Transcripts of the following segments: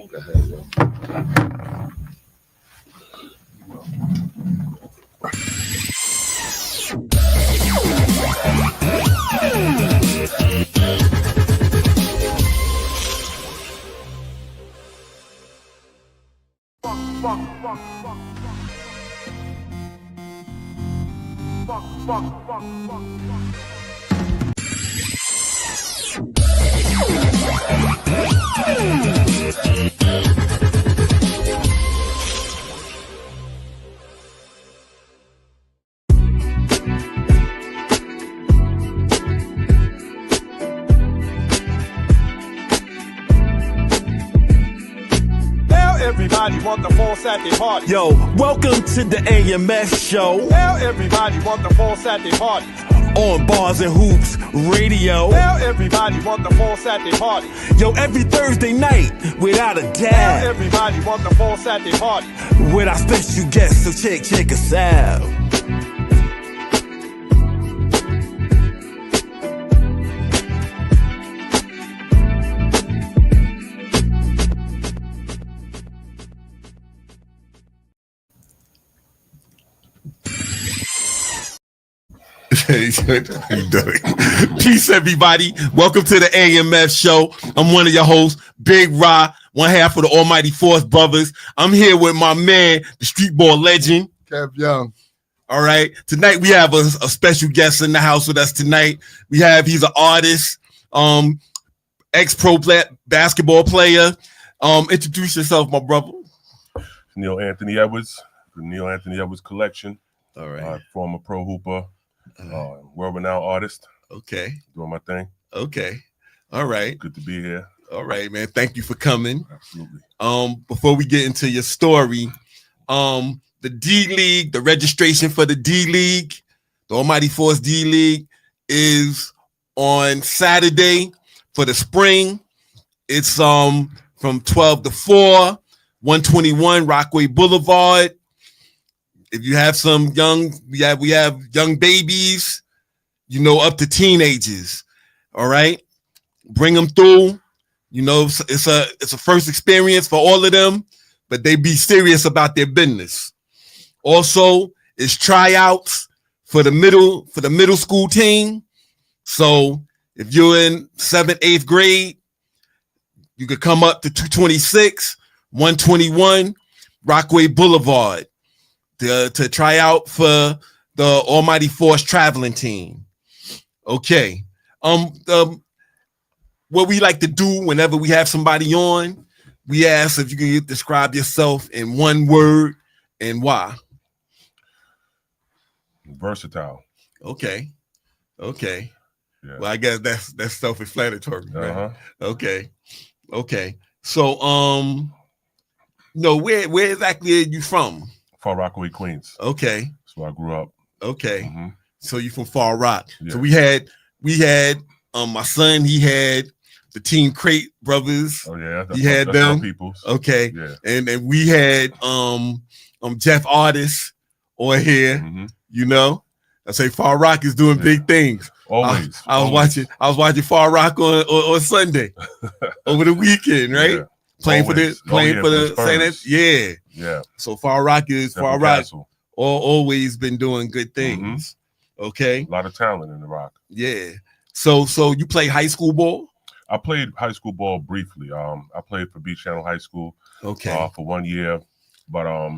Go ahead, yo. Everybody want the full Saturday party. Yo, welcome to the AMF Show. Tell everybody want the full Saturday party. On Bars and Hoops Radio. Tell everybody want the full Saturday party. Yo, every Thursday night, without a Tell doubt, everybody want the full Saturday party. with our special guests, so check us out. Peace, everybody. Welcome to the AMF Show. I'm one of your hosts, Big Ra, one half of the Almighty Force Brothers. I'm here with my man, the street ball legend, Kev Young. All right. Tonight we have a special guest in the house with us tonight. He's an artist, ex-pro basketball player. Introduce yourself, my brother. Neil Anthony Edwards, the Neil Anthony Edwards Collection. All right. Former pro hooper, world-renowned artist. Okay. Doing my thing. Okay. All right. Good to be here. All right, man. Thank you for coming. Absolutely. Before we get into your story, the D League, the registration for the D League, the Almighty Force D League, is on Saturday for the spring. It's from 12 to 4, 121 Rockaway Boulevard. If you have some we have young babies, up to teenagers. All right, bring them through. It's a first experience for all of them, but they be serious about their business. Also, it's tryouts for the middle school team. So if you're in 7th, 8th grade, you could come up to 226, 121 Rockaway Boulevard to try out for the Almighty Force traveling team. Okay. What we like to do whenever we have somebody on, we ask if you can describe yourself in one word and why. Versatile. Okay. Yeah. Well, I guess that's self-explanatory. Uh-huh. Right? Okay. So, where exactly are you from? Far Rockaway, Queens. Okay. That's where I grew up. Okay. Mm-hmm. So you from Far Rock. Yeah. So we had my son, he had the Team Crate brothers. Oh yeah, He had them. Peoples. Okay. Yeah. And we had Jeff Artist on here, I say Far Rock is doing big things. Always. I was watching Far Rock on Sunday over the weekend, right? Yeah. Playing Always. for the Saints. Yeah. Yeah. So Far Rock Castle. always been doing good things. Okay. A lot of talent in the Rock. Yeah. So you play high school ball? I played high school ball briefly. I played for Beach Channel High School for 1 year, but I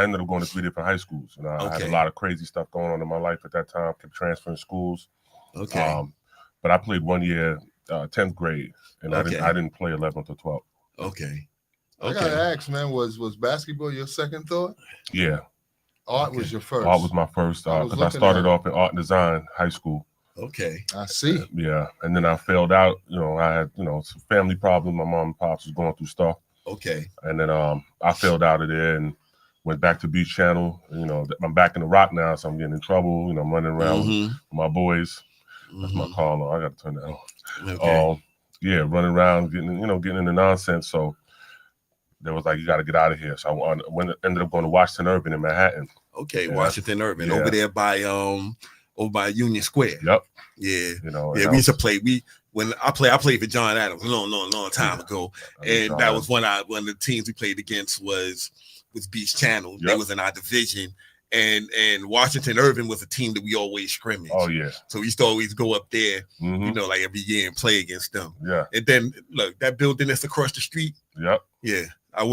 ended up going to 3 different high schools. I had a lot of crazy stuff going on in my life at that time. Kept transferring schools. Okay. But I played 1 year, 10th grade, and I didn't play 11th or 12th. Okay. I gotta ask, man, was basketball your second thought? Yeah. Art was your first. Art was my first because I started off in art and design high school. Okay. I see. Yeah, and then I failed out. I had some family problems. My mom and pops was going through stuff. Okay. And then I failed out of there and went back to Beach Channel. I'm back in the Rock now, so I'm getting in trouble. I'm running around with my boys. That's my call on. I got to turn that on. Okay. Yeah, running around, getting into nonsense. So they was like, you got to get out of here. So I ended up going to Washington Urban in Manhattan. Okay, Yeah. Washington Urban, Yeah. over there by Union Square. Yep. Yeah. You know, Yeah, and we used to play. We when I played for John Adams a long time ago, and that was one of the teams we played against was Beach Channel. Yep. They was in our division, and Washington Irving was a team that we always scrimmage. Oh yeah, so we used to always go up there, like every year and play against them. Yeah, and then look, that building that's across the street. Yep. Yeah, I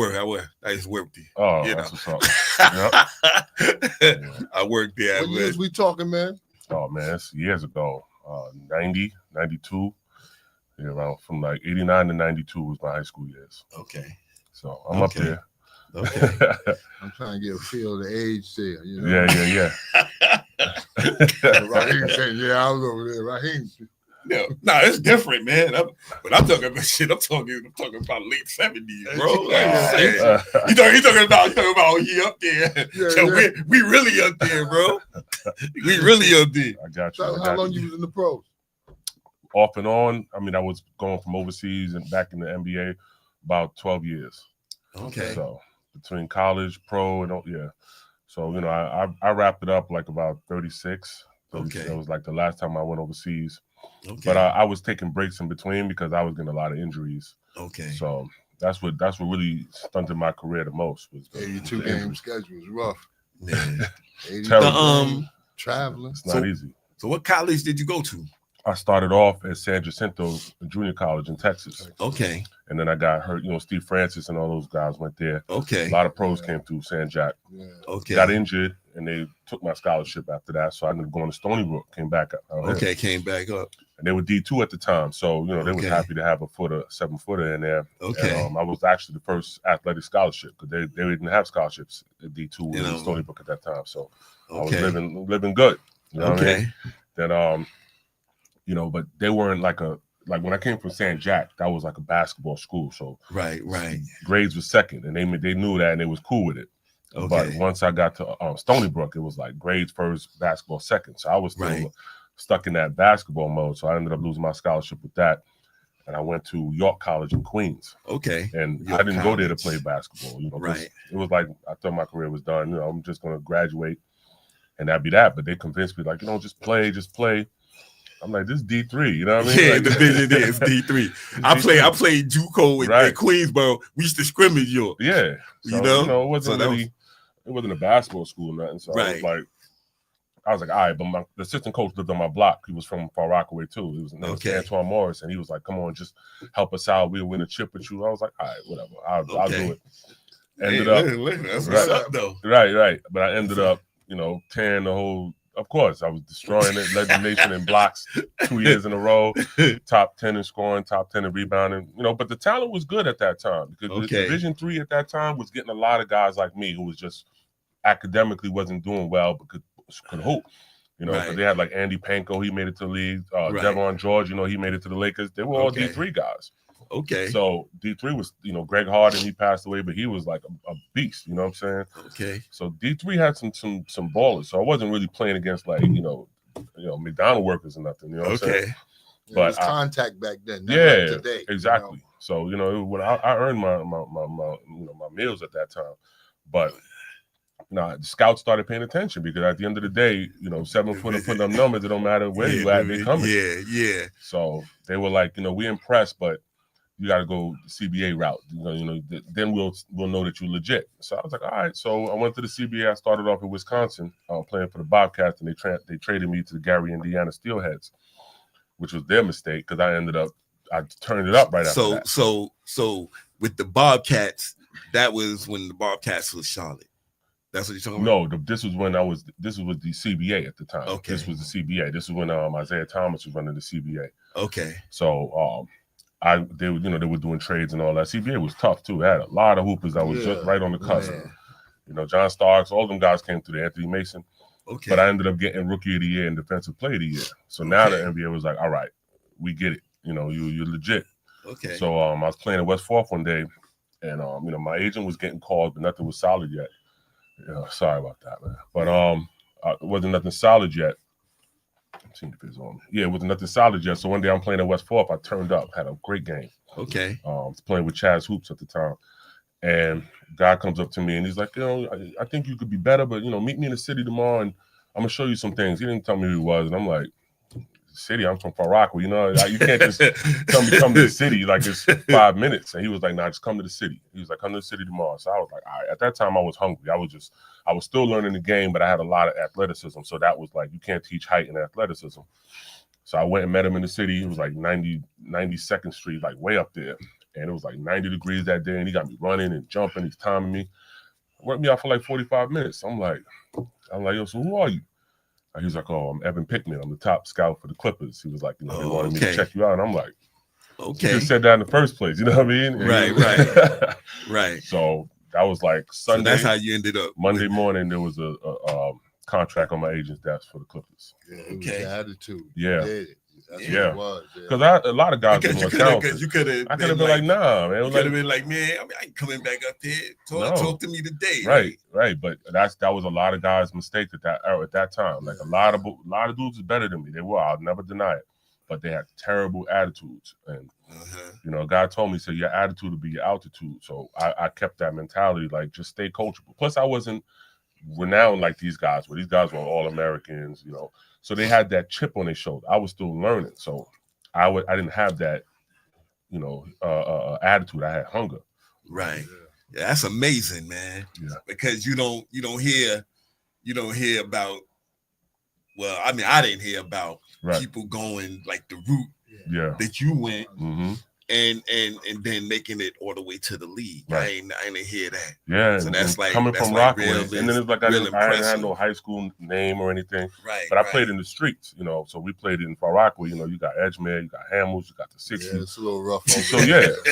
just worked there. Oh, that's what's up. Yep. I worked there. What years we talking, man? Oh man, it's years ago. 90, 92. Yeah, around from like 89 to 92 was my high school years. Okay. So I'm up there. Okay. I'm trying to get a feel of the age there. You know? Yeah. Raheem saying, yeah, I was over there. Raheem. No, it's different, man. But I'm talking about shit. I'm talking about late 70s, bro. You talking about he up there. Yeah. We really up there, bro. We really up there. I got you. So how long you was in the pros? Off and on. I mean, I was going from overseas and back in the NBA about 12 years. Okay. So between college, pro, and so I wrapped it up like about 36. Okay. That was like the last time I went overseas. Okay. But I was taking breaks in between because I was getting a lot of injuries. Okay. So that's what really stunted my career the most. Was 82 game schedule was rough. Man. Traveling. It's not easy. So what college did you go to? I started off at San Jacinto Junior College in Texas. Okay. And then I got hurt. Steve Francis and all those guys went there. Okay. A lot of pros came through San Jack. Yeah. Okay. Got injured, and they took my scholarship after that. So I ended up going to Stony Brook. Came back up. Okay, came back up. And they were D2 at the time. So, they were happy to have a 7-footer in there. Okay. And, I was actually the first athletic scholarship because they didn't have scholarships at D2 in Stony Brook at that time. So I was living good. You know what I mean? Then, but they weren't like when I came from San Jack, that was like a basketball school. So right. Grades was second, and they knew that, and they was cool with it. Okay. But once I got to Stony Brook, it was like grades first, basketball second. So I was still stuck in that basketball mode. So I ended up losing my scholarship with that, and I went to York College in Queens. Okay. And I didn't go there to play basketball. Right. It was like I thought my career was done. I'm just going to graduate, and that'd be that. But they convinced me like, just play. I'm like, this is D3, you know what I mean? Yeah, like, division is D3. I played JUCO at Queensboro. We used to scrimmage York. Yeah. So, it wasn't it wasn't a basketball school or nothing. So I was like, all right, but the assistant coach lived on my block. He was from Far Rockaway too. He was Antoine Morris, and he was like, come on, just help us out. We'll win a chip with you. I was like, all right, whatever. I'll do it. Ended up. That's what's up, though. Right. But I ended up, tearing the whole. Of course, I was destroying it, led the nation in blocks 2 years in a row, top 10 in scoring, top 10 in rebounding. But the talent was good at that time because Division III at that time was getting a lot of guys like me who was just academically wasn't doing well but could hoop. Because they had like Andy Panko, he made it to the league. Devon George, he made it to the Lakers. They were all D3 guys. Okay. So D3 was, Greg Harden, he passed away, but he was like a beast, you know what I'm saying? Okay. So D3 had some ballers. So I wasn't really playing against like, McDonald workers or nothing, you know what I'm saying? But it was contact back then. Not like today. Exactly. So, when I earned my meals at that time. But the scouts started paying attention because at the end of the day, 7-footer putting up numbers, it don't matter where you at, they coming. Yeah. So they were like, we impressed, but you got to go the CBA route. Then we'll know that you're legit. So I was like, all right. So I went to the CBA. I started off in Wisconsin, playing for the Bobcats, and they traded me to the Gary, Indiana Steelheads, which was their mistake because I turned it up right after that. So with the Bobcats, that was when the Bobcats was Charlotte. That's what you're talking about? No, this was the CBA at the time. Okay. This was the CBA. This is when Isaiah Thomas was running the CBA. Okay. So they were doing trades and all that. CBA was tough too. It had a lot of hoopers that was just right on the cusp. Yeah. John Starks, all them guys came through there. Anthony Mason. Okay. But I ended up getting Rookie of the Year and Defensive Player of the Year. So now the NBA was like, all right, we get it. You're legit. Okay. So I was playing at West Forth one day, and my agent was getting called, but nothing was solid yet. Sorry about that, man. But it wasn't nothing solid yet. I'm seeing if it's on me. Yeah, it wasn't nothing solid yet. So one day I'm playing at West Forth. I turned up, had a great game. Okay. Was playing with Chaz Hoops at the time. And guy comes up to me and he's like, I think you could be better, but meet me in the city tomorrow and I'm gonna show you some things. He didn't tell me who he was, and I'm like, city. I'm from Far Rockaway. You know, you can't just come to the city like it's 5 minutes. And he was like, nah, just come to the city. He was like, come to the city tomorrow. So I was like, all right. At that time, I was hungry. I was still learning the game, but I had a lot of athleticism. So that was like, you can't teach height and athleticism. So I went and met him in the city. It was like 92nd Street, like way up there. And it was like 90 degrees that day. And he got me running and jumping. He's timing me. Worked me out for like 45 minutes. I'm like, yo, so who are you? He was like, oh, I'm Evan Pickman. I'm the top scout for the Clippers. He was like, you know, they wanted me to check you out. And I'm like, okay. You just said that in the first place. You know what I mean? Right. Right. So that was like Sunday. So that's how you ended up. Monday morning, there was a contract on my agent's desk for the Clippers. Yeah, it was the attitude. Yeah. Yeah. Because a lot of guys were more talented. Because you could have. I could have been like, nah, man. You could have been like, man, I ain't coming back up there. Talk to me today. Right. But that was a lot of guys' mistakes at that time. Like a lot of dudes was better than me. They were. I'll never deny it. But they had terrible attitudes. And you know, a guy told me, he said, your attitude will be your altitude. So I kept that mentality, like just stay coachable. Plus, I wasn't renowned like these guys were. These guys were all Americans, you know. So they had that chip on their shoulder. I was still learning. So I didn't have that, you know, attitude. I had hunger. Right. Yeah, that's amazing, man. Yeah. Because you don't hear about, well, I mean, I didn't hear about people going like the route that you went and then making it all the way to the league. Right. I ain't hear that. Yeah. So that's like coming from Rockaway. And then it's like I didn't have no high school name or anything. Right. But I played in the streets, you know. So we played in Far Rockaway. You know, you got Edgemere, you got Hamels, you got the 60s. Yeah, it's a little rough. So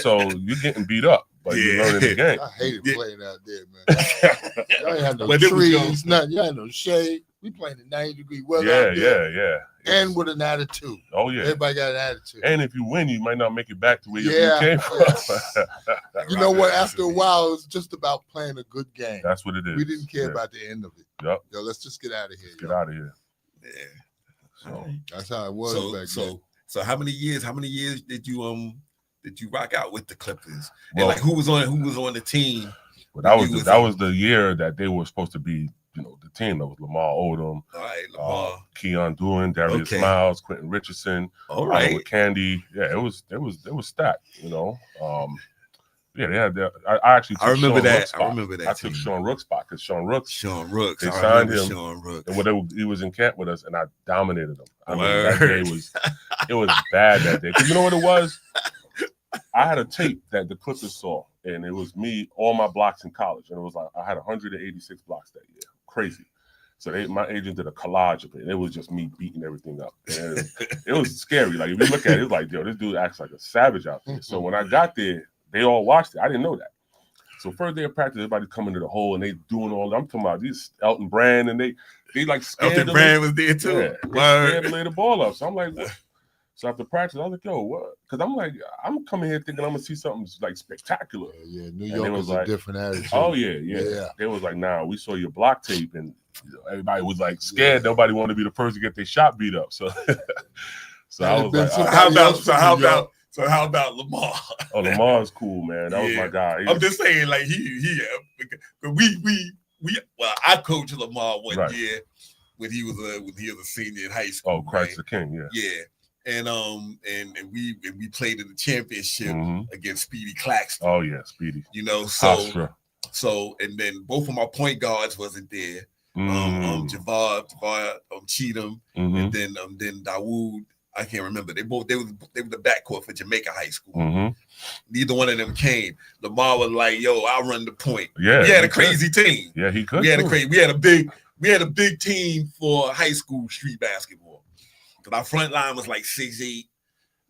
so you're getting beat up, but you're learning the game. I hated playing out there, man. Y'all ain't had no trees, nothing. Y'all had no shade. We playing in 90-degree weather. Yeah. And with an attitude. Oh yeah. Everybody got an attitude. And if you win, you might not make it back to where you came from. You know what? After a while, it's just about playing a good game. That's what it is. We didn't care about the end of it. Yep. Yo, let's just get out of here. Get out of here. Yeah. So that's how it was back then. So how many years did you rock out with the Clippers? And like who was on the team? Well, that was the year that they were supposed to be, you know, the team. That was Lamar Odom, Lamar, Keon Doohan, Darius Miles, Quentin Richardson, with Candy. Yeah, it was stacked, you know. Yeah, they had that. I actually took remember that. I remember that. I took Sean Rook's spot because Sean Rooks. They signed him. Sean Rooks. And he was in camp with us, and I dominated him. I mean, that day it was bad that day. Because you know what it was? I had a tape that the Clippers saw, and it was me, all my blocks in college, and it was like I had 186 blocks that year. Crazy. So my agent did a collage of it. It was just me beating everything up. And it was scary. Like if you look at it, it's like, yo, this dude acts like a savage out there. So when I got there, they all watched it. I didn't know that. So first day of practice, everybody coming to the hole and they doing all. I'm talking about these Elton Brand and they like scared. Elton Brand was there too. Yeah, they scared to lay the ball up. So I'm like, what? So after practice, I was like, yo, what? Because I'm like, I'm coming here thinking I'm gonna see something like spectacular. Yeah, New York was like, a different attitude. Oh yeah. They was like, nah, we saw your block tape, and everybody was like scared. Nobody wanted to be the first to get their shot beat up. So, I was like, how about Lamar? Oh, Lamar is cool, man. That was my guy. I'm just saying, like I coached Lamar one year when he was a senior in high school. Oh, Christ the King, yeah. And we played in the championship against Speedy Claxton. Oh yeah, Speedy. You know, so and then both of my point guards wasn't there. Javad Cheatham, and then Dawood. I can't remember. They were the backcourt for Jamaica High School. Neither one of them came. Lamar was like, "Yo, I'll run the point." Yeah, we had a crazy team. Yeah, he could. We had a big team for high school street basketball. Our front line was like 6'8",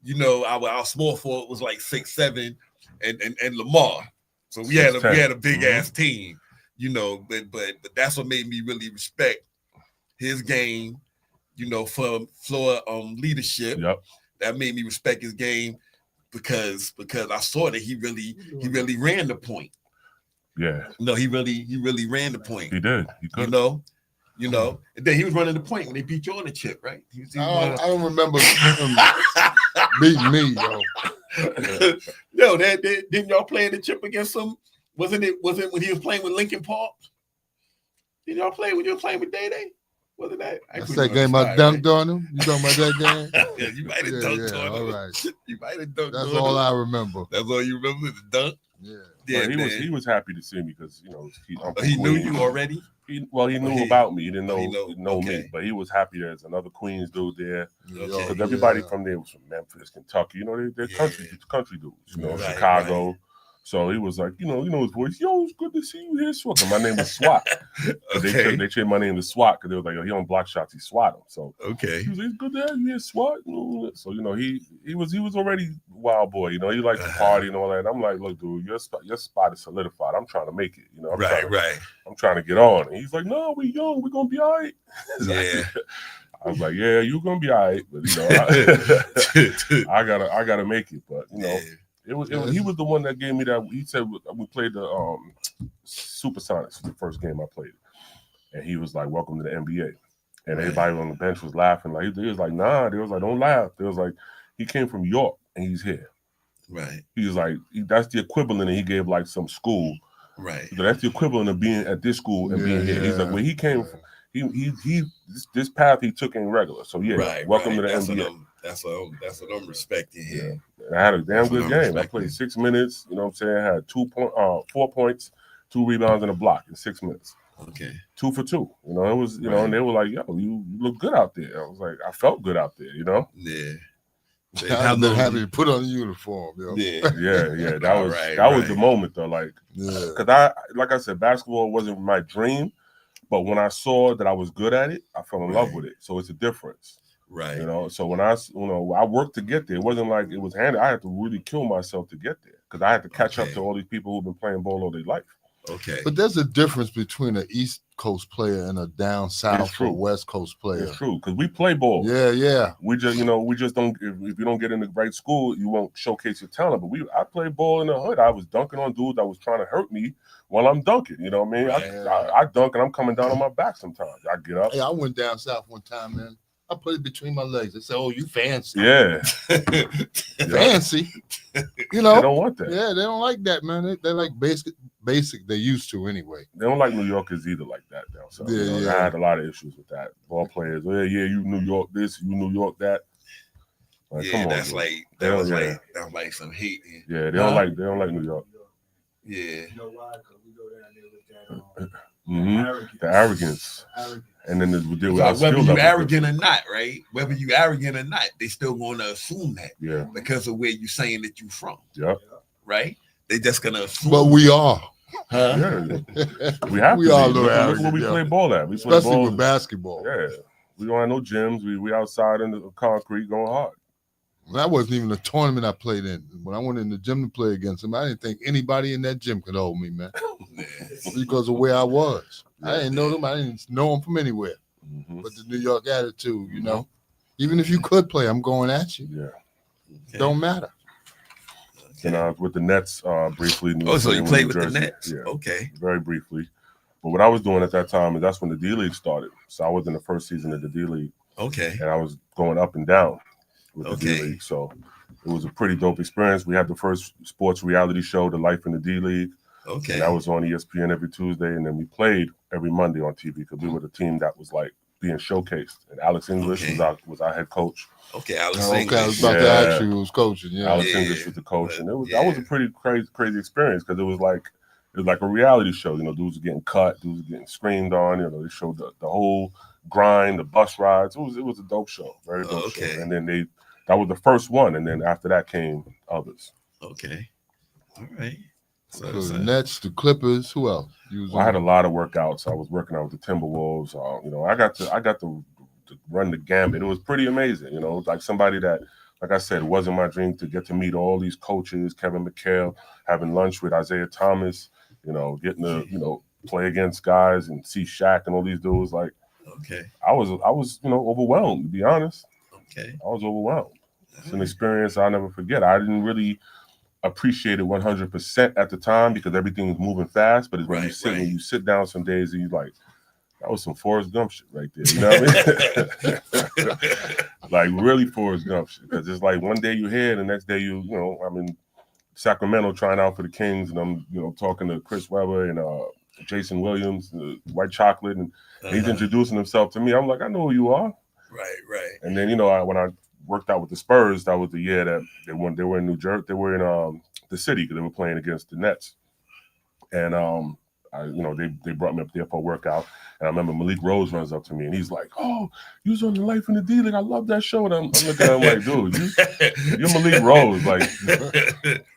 you know. Our small forward was like 6'7", and Lamar. So we had a big ass team, you know. But that's what made me really respect his game, you know, for floor leadership. Yep. That made me respect his game because I saw that he really ran the point. Yeah. No, he really ran the point. He did. He could. You know, and then he was running the point when they beat you on the chip, right? I don't remember him beating me, yo. Yo, didn't y'all play in the chip against him? Wasn't it when he was playing with Lincoln Park? Did y'all play when you were playing with Day Day? Wasn't that? That's that game I dunked on him. You talking about that game? Yeah, you might have dunked on him. All right. You might have dunked That's on all him. I remember. That's all you remember, the dunk? Yeah. Yeah, he was happy to see me because he knew you already. He knew about me. He didn't know okay. me, but he was happy there's another Queens dude there. Okay. Because everybody from there was from Memphis, Kentucky. They're country dudes. Chicago. Right. So he was like, you know his voice. Yo, it's good to see you here, Swat. My name is Swat. Okay. They changed my name to Swat because they was like, he on block shots, he swat him. So he was like, it's good to have you here, Swat. So he was already a wild boy. He liked to party and all that. And I'm like, look, dude, your spot is solidified. I'm trying to make it. I'm trying to get on. And he's like, no, we young, we're gonna be all right. Yeah. I was like, yeah, you're gonna be all right, but I gotta make it. But he was the one that gave me that. He said we played the Supersonics, the first game I played, and he was like, "Welcome to the NBA," and everybody on the bench was laughing. Like he was like, "Nah," they was like, "Don't laugh." They was like, "He came from York and he's here." Right. He was like, "That's the equivalent," and he gave like some school. Right. So that's the equivalent of being at this school and being here. He's like, where he came from. This path he took ain't regular. So welcome to the NBA. That's what I'm respecting here. Yeah. I had a damn good game. I played 6 minutes. You know what I'm saying? I had 4 points, 2 rebounds, and a block in 6 minutes. Okay. 2 for 2. It was and they were like, "Yo, you look good out there." I was like, I felt good out there. Yeah. I've been happy to put on the uniform. Yeah. That was the moment though. Like, because like I said, basketball wasn't my dream. But when I saw that I was good at it, I fell in love with it. So it's a difference. Right. So when I worked to get there, it wasn't like it was handy. I had to really kill myself to get there because I had to catch up to all these people who've been playing ball all their life. Okay. But there's a difference between an East Coast player and a down South or West Coast player. It's true because we play ball. Yeah. We just don't. If you don't get in the right school, you won't showcase your talent. But I played ball in the hood. I was dunking on dudes that was trying to hurt me while I'm dunking. You know what I mean? I dunk and I'm coming down on my back sometimes. I get up. Hey, I went down South one time, man. I put it between my legs. They said, "Oh, you fancy." Yeah. Fancy. They don't want that. Yeah, they don't like that, man. They like basic. They used to anyway. They don't like New Yorkers either like that now. So I had a lot of issues with that. Ball players, you New York this, you New York that. Like, that was like some hate. Yeah, they don't like New York. Yeah. You know why? Because we go down there with that the arrogance. And then whether you arrogant or not, right? Whether you arrogant or not, they still going to assume that because of where you saying that you from. Yep. Right? They just gonna assume. But we are. Huh? Yeah. We have to. Are look where we play ball at. We play especially with basketball. Yeah. We don't have no gyms. We outside in the concrete going hard. That wasn't even a tournament I played in. When I went in the gym to play against him, I didn't think anybody in that gym could hold me, man. Because of where I was. I didn't know them. I didn't know them from anywhere. Mm-hmm. But the New York attitude, even if you could play, I'm going at you. Yeah. Okay. Don't matter. And I was with the Nets briefly. So you played with the Nets? Yeah. Okay. Very briefly. But what I was doing at that time is that's when the D-League started. So I was in the first season of the D-League. Okay. And I was going up and down with the D-League. So it was a pretty dope experience. We had the first sports reality show, The Life in the D-League. Okay. And that was on ESPN every Tuesday. And then we played every Monday on TV because we were the team that was like being showcased. And Alex English was our head coach. Okay, Alex English. I was about to ask you who was coaching. Yeah. Alex English was the coach. And that was a pretty crazy experience because it was like a reality show. Dudes were getting cut, dudes were getting screamed on. They showed the whole grind, the bus rides. It was a dope show, very dope show. And then that was the first one, and then after that came others. Okay, all right. So the Nets, the Clippers, who else? I had a lot of workouts. I was working out with the Timberwolves. I got to run the gambit. It was pretty amazing. Like somebody that, like I said, it wasn't my dream to get to meet all these coaches, Kevin McHale, having lunch with Isaiah Thomas. Getting to play against guys and see Shaq and all these dudes. Like, I was overwhelmed, to be honest. Okay, I was overwhelmed. It's an experience I'll never forget. I didn't really appreciate it 100% at the time because everything was moving fast. But when you sit down some days and you like, that was some Forrest Gump shit right there. You know what I mean? Like really Forrest Gump shit. Because it's like one day you're here, the next day I'm in Sacramento trying out for the Kings, and I'm talking to Chris Webber and Jason Williams, White Chocolate, and he's introducing himself to me. I'm like, I know who you are. Right. And then, when I worked out with the Spurs, that was the year that they won. They were in New Jersey. They were in the city because they were playing against the Nets. And they brought me up there for a workout. And I remember Malik Rose runs up to me and he's like, "Oh, you was on the Life in the D League. I love that show." And I'm looking at him like, "Dude, you're Malik Rose. Like,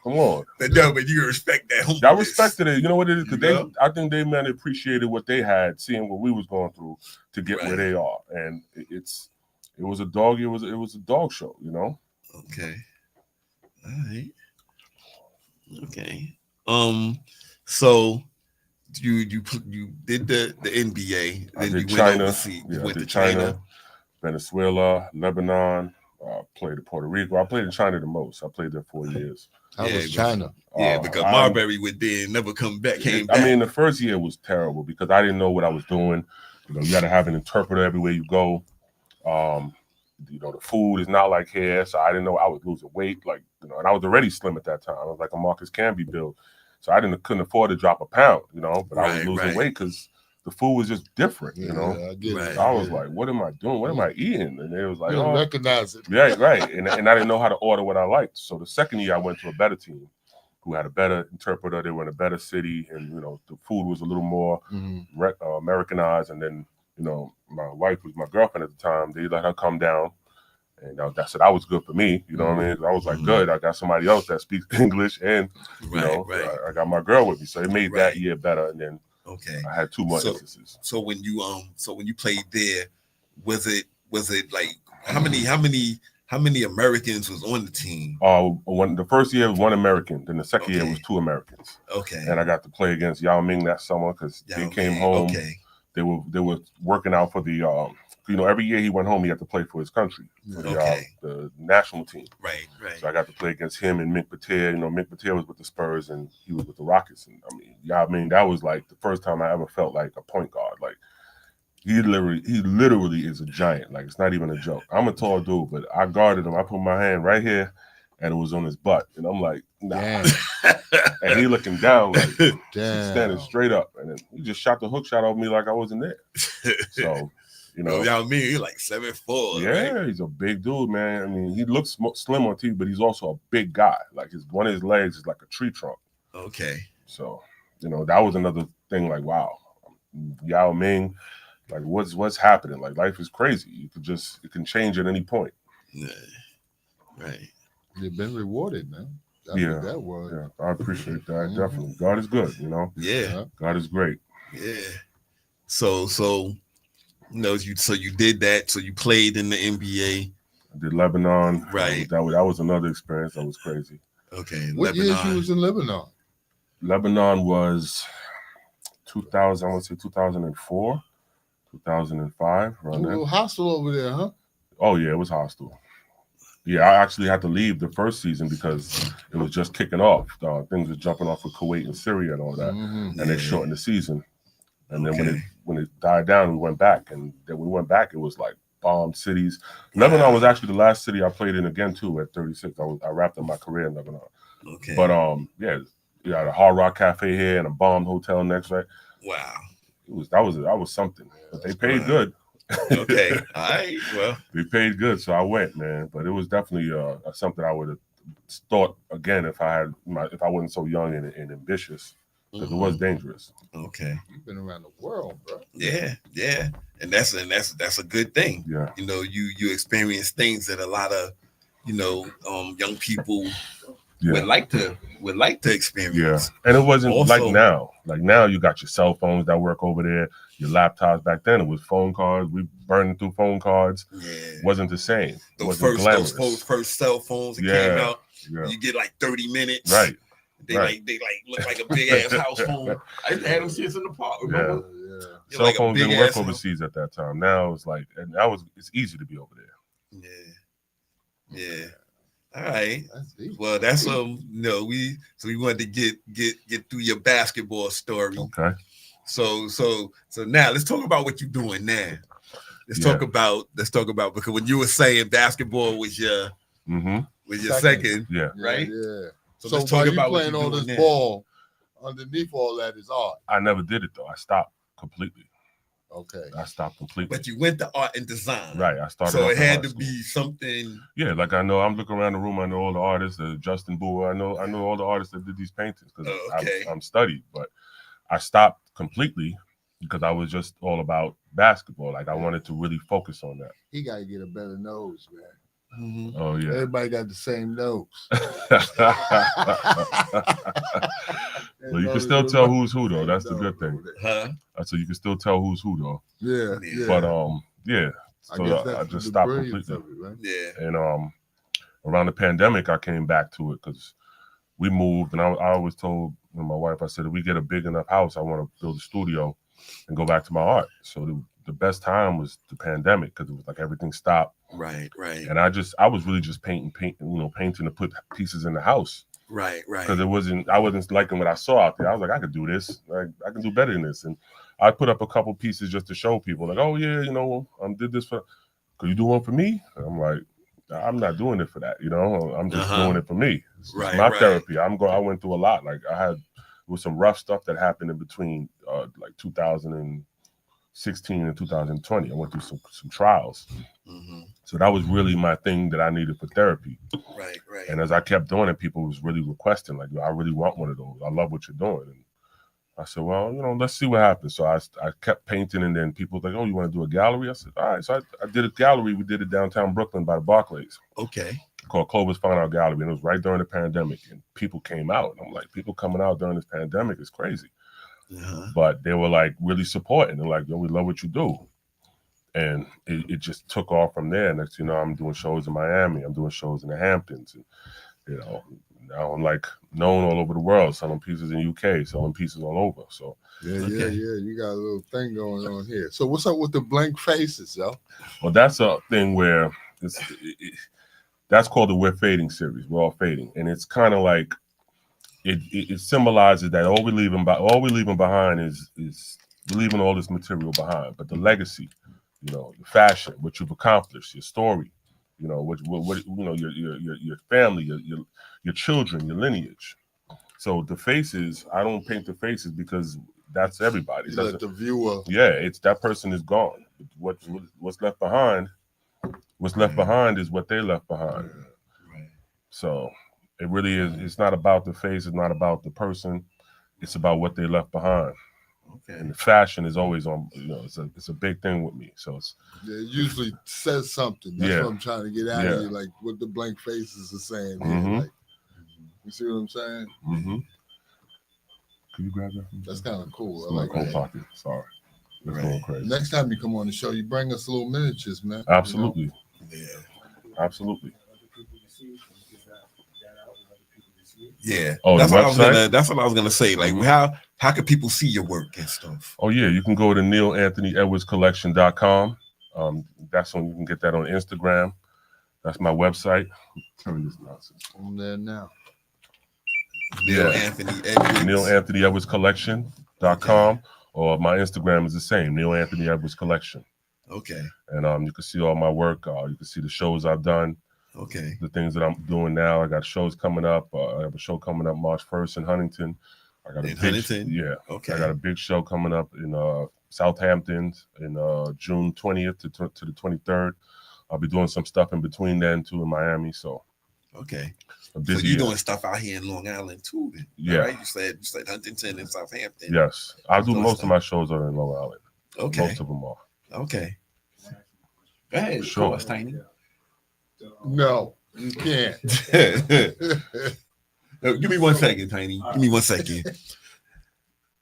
come on." But you respect that. I respected it. You know what it is? Because I think they appreciated what they had, seeing what we was going through to get where they are. And it was a dog. It was a dog show. Okay. All right. Okay. So you did the NBA, then you China. went overseas. Yeah, I did China, Venezuela, Lebanon. Played in Puerto Rico. I played in China the most. I played there 4 years. How was China? Because Marbury would then never come back. I mean, the first year was terrible because I didn't know what I was doing. You got to have an interpreter everywhere you go. The food is not like here, so I didn't know I was losing weight. And I was already slim at that time. I was like a Marcus Camby build. So I couldn't afford to drop a pound, but I was losing weight because the food was just different, I get it. I was like, what am I doing? What am I eating? And it was like, you recognize it. Yeah, right. And I didn't know how to order what I liked. So the second year I went to a better team who had a better interpreter. They were in a better city and, the food was a little more Americanized. And then, my wife was my girlfriend at the time. They let her come down. And that said, I was good for me. You know what I mean? I was like, good. I got somebody else that speaks English, and I got my girl with me, so it made that year better. And then I had 2 more instances. So when you played there, was it like how many Americans was on the team? The first year was 1 American. Then the second year was 2 Americans. Okay. And I got to play against Yao Ming that summer because they came home. Okay. They were working out for the. Every year he went home, he had to play for his country, for the national team. Right. So I got to play against him and Mick Patel. Mick Patel was with the Spurs and he was with the Rockets. And that was like the first time I ever felt like a point guard. Like he literally is a giant. Like it's not even a joke. I'm a tall dude, but I guarded him. I put my hand right here, and it was on his butt. And I'm like, nah. And he looking down, like standing straight up. And then he just shot the hook shot off me like I wasn't there. So. Y'all mean he's like 7'4". Yeah, right? He's a big dude, man. I mean, he looks slim on TV, but he's also a big guy. Like one of his legs is like a tree trunk. Okay. So, that was another thing. Like, wow, Yao Ming, like what's happening? Like, life is crazy. It can change at any point. Yeah. Right. You've been rewarded, man. That was. Yeah, I appreciate that. Definitely, God is good. Yeah. God is great. Yeah. So. You did that. So you played in the NBA. I did Lebanon. Right. That was another experience. That was crazy. Okay. What years you was in Lebanon? Lebanon was 2000. I want to say 2004, 2005. A little hostile over there, huh? Oh yeah, it was hostile. Yeah, I actually had to leave the first season because it was just kicking off. Things were jumping off with Kuwait and Syria and all that, and they shortened the season. And then when it died down, we went back. And then we went back, it was like bombed cities. Lebanon was actually the last city I played in again, too, at 36. I wrapped up my career in Lebanon. Okay. But, you had a Hard Rock Cafe here and a bombed hotel next, right? Wow. That was something. But they paid good. Okay. All right. Well. They paid good, so I went, man. But it was definitely something I would have thought again if I wasn't so young and ambitious. Because it was dangerous. Okay. You've been around the world, bro. Yeah. And that's a good thing. Yeah. You experience things that a lot of, young people would like to experience. Yeah. And it wasn't also, like now. Like now you got your cell phones that work over there, your laptops. Back then it was phone cards. We burned through phone cards. Yeah. It wasn't the same. Those first cell phones that came out. Yeah. You get like 30 minutes. Right. They look like a big ass house phone. I used to have them shits in the park. Remember? Yeah. Cell phones didn't work overseas at that time. Now it's like, and it's easy to be over there. Yeah. All right. Well, that's we wanted to get through your basketball story. Okay. So now let's talk about what you're doing now. Let's talk about because when you were saying basketball was your second, yeah, right? Yeah. So So let's while talk you about playing what all you're this doing ball, underneath all that is art. I never did it though. I stopped completely. Okay. I stopped completely. But you went to art and design. Right. I started. So off it in had art to school. be something. Yeah, like I know. I'm looking around the room. I know all the artists. Justin Boer. I know all the artists that did these paintings because I'm studied. But I stopped completely because I was just all about basketball. Like I wanted to really focus on that. He got to get a better nose, man. Mm-hmm. Oh yeah. Everybody got the same nose. Well, you can still tell who's who though. That's the good thing. Huh? So you can still tell who's who though. Yeah. But yeah. So I just stopped completely. Right? Yeah. And around the pandemic, I came back to it because we moved, and I always told my wife, I said, if we get a big enough house, I want to build a studio and go back to my art. So the best time was the pandemic because it was like everything stopped. Right. And I was really just painting to put pieces in the house. Right. Because I wasn't liking what I saw out there. I was like, I could do this. I can do better than this. And I put up a couple pieces just to show people, like, oh yeah, I did this for. Could you do one for me? And I'm like, I'm not doing it for that. I'm just doing it for me. It's my therapy. I went through a lot. Like there was some rough stuff that happened in between, like 2016 and 2020. I went through some trials. Mm-hmm. So that was really my thing that I needed for therapy. Right. And as I kept doing it, people was really requesting, like, I really want one of those. I love what you're doing. And I said, well, let's see what happens. So I kept painting, and then people were like, oh, you want to do a gallery? I said, all right. So I did a gallery. We did it downtown Brooklyn by the Barclays. Okay. Called Clovis Fine Art Gallery. And it was right during the pandemic. And people came out. And I'm like, people coming out during this pandemic is crazy. Uh-huh. But they were like really supporting. They're like, yo, we love what you do. And it just took off from there. Next, I'm doing shows in Miami. I'm doing shows in the Hamptons. And, now I'm like known all over the world, selling pieces in UK, selling pieces all over. So yeah. You got a little thing going on here. So what's up with the blank faces, yo? Well, that's a thing where that's called the We're Fading series. We're all fading, and it's kind of like it symbolizes that all we leaving behind is we're leaving all this material behind, but the legacy, the fashion, what you've accomplished, your story. What your family, your children, your lineage. So the faces, I don't paint the faces because that's everybody. You let the viewer. Yeah, it's that person is gone. What's left behind? What's left behind is what they left behind. Right. So it really is. It's not about the face. It's not about the person. It's about what they left behind. Okay. And the fashion is always on. It's a big thing with me. So it usually says something. That's what I'm trying to get out of you. Like what the blank faces are saying. Mm-hmm. Like, you see what I'm saying? Mm-hmm. Can you grab that? That's kind of cool. I like that. Pocket. Sorry. It's going crazy. Next time you come on the show, you bring us little miniatures, man. Absolutely. Yeah. Absolutely. Yeah. Oh, that's what I was gonna say. Like, how can people see your work and stuff? Oh yeah, you can go to NeilAnthonyEdwardsCollection.com. That's on. You can get that on Instagram. That's my website. Turn this nonsense. I'm there now. Neil Anthony Edwards. NeilAnthonyEdwardsCollection.com, or my Instagram is the same, Neil Anthony Edwards Collection. Okay. And you can see all my work. You can see the shows I've done. Okay. The things that I'm doing now. I got shows coming up. I have a show coming up March 1st in Huntington. I got Huntington? Yeah. Okay. I got a big show coming up in Southampton in June 20th to the 23rd. I'll be doing some stuff in between then too in Miami. So. Okay. So you're doing stuff out here in Long Island too, then? Yeah. Right? You said Huntington and Southampton. Yes. I do most of my shows are in Long Island. Okay. Most of them are. Okay. Go ahead. Sure. Of course, Tiny. No, you can't. No, give me 1 second, Tiny. Give me 1 second.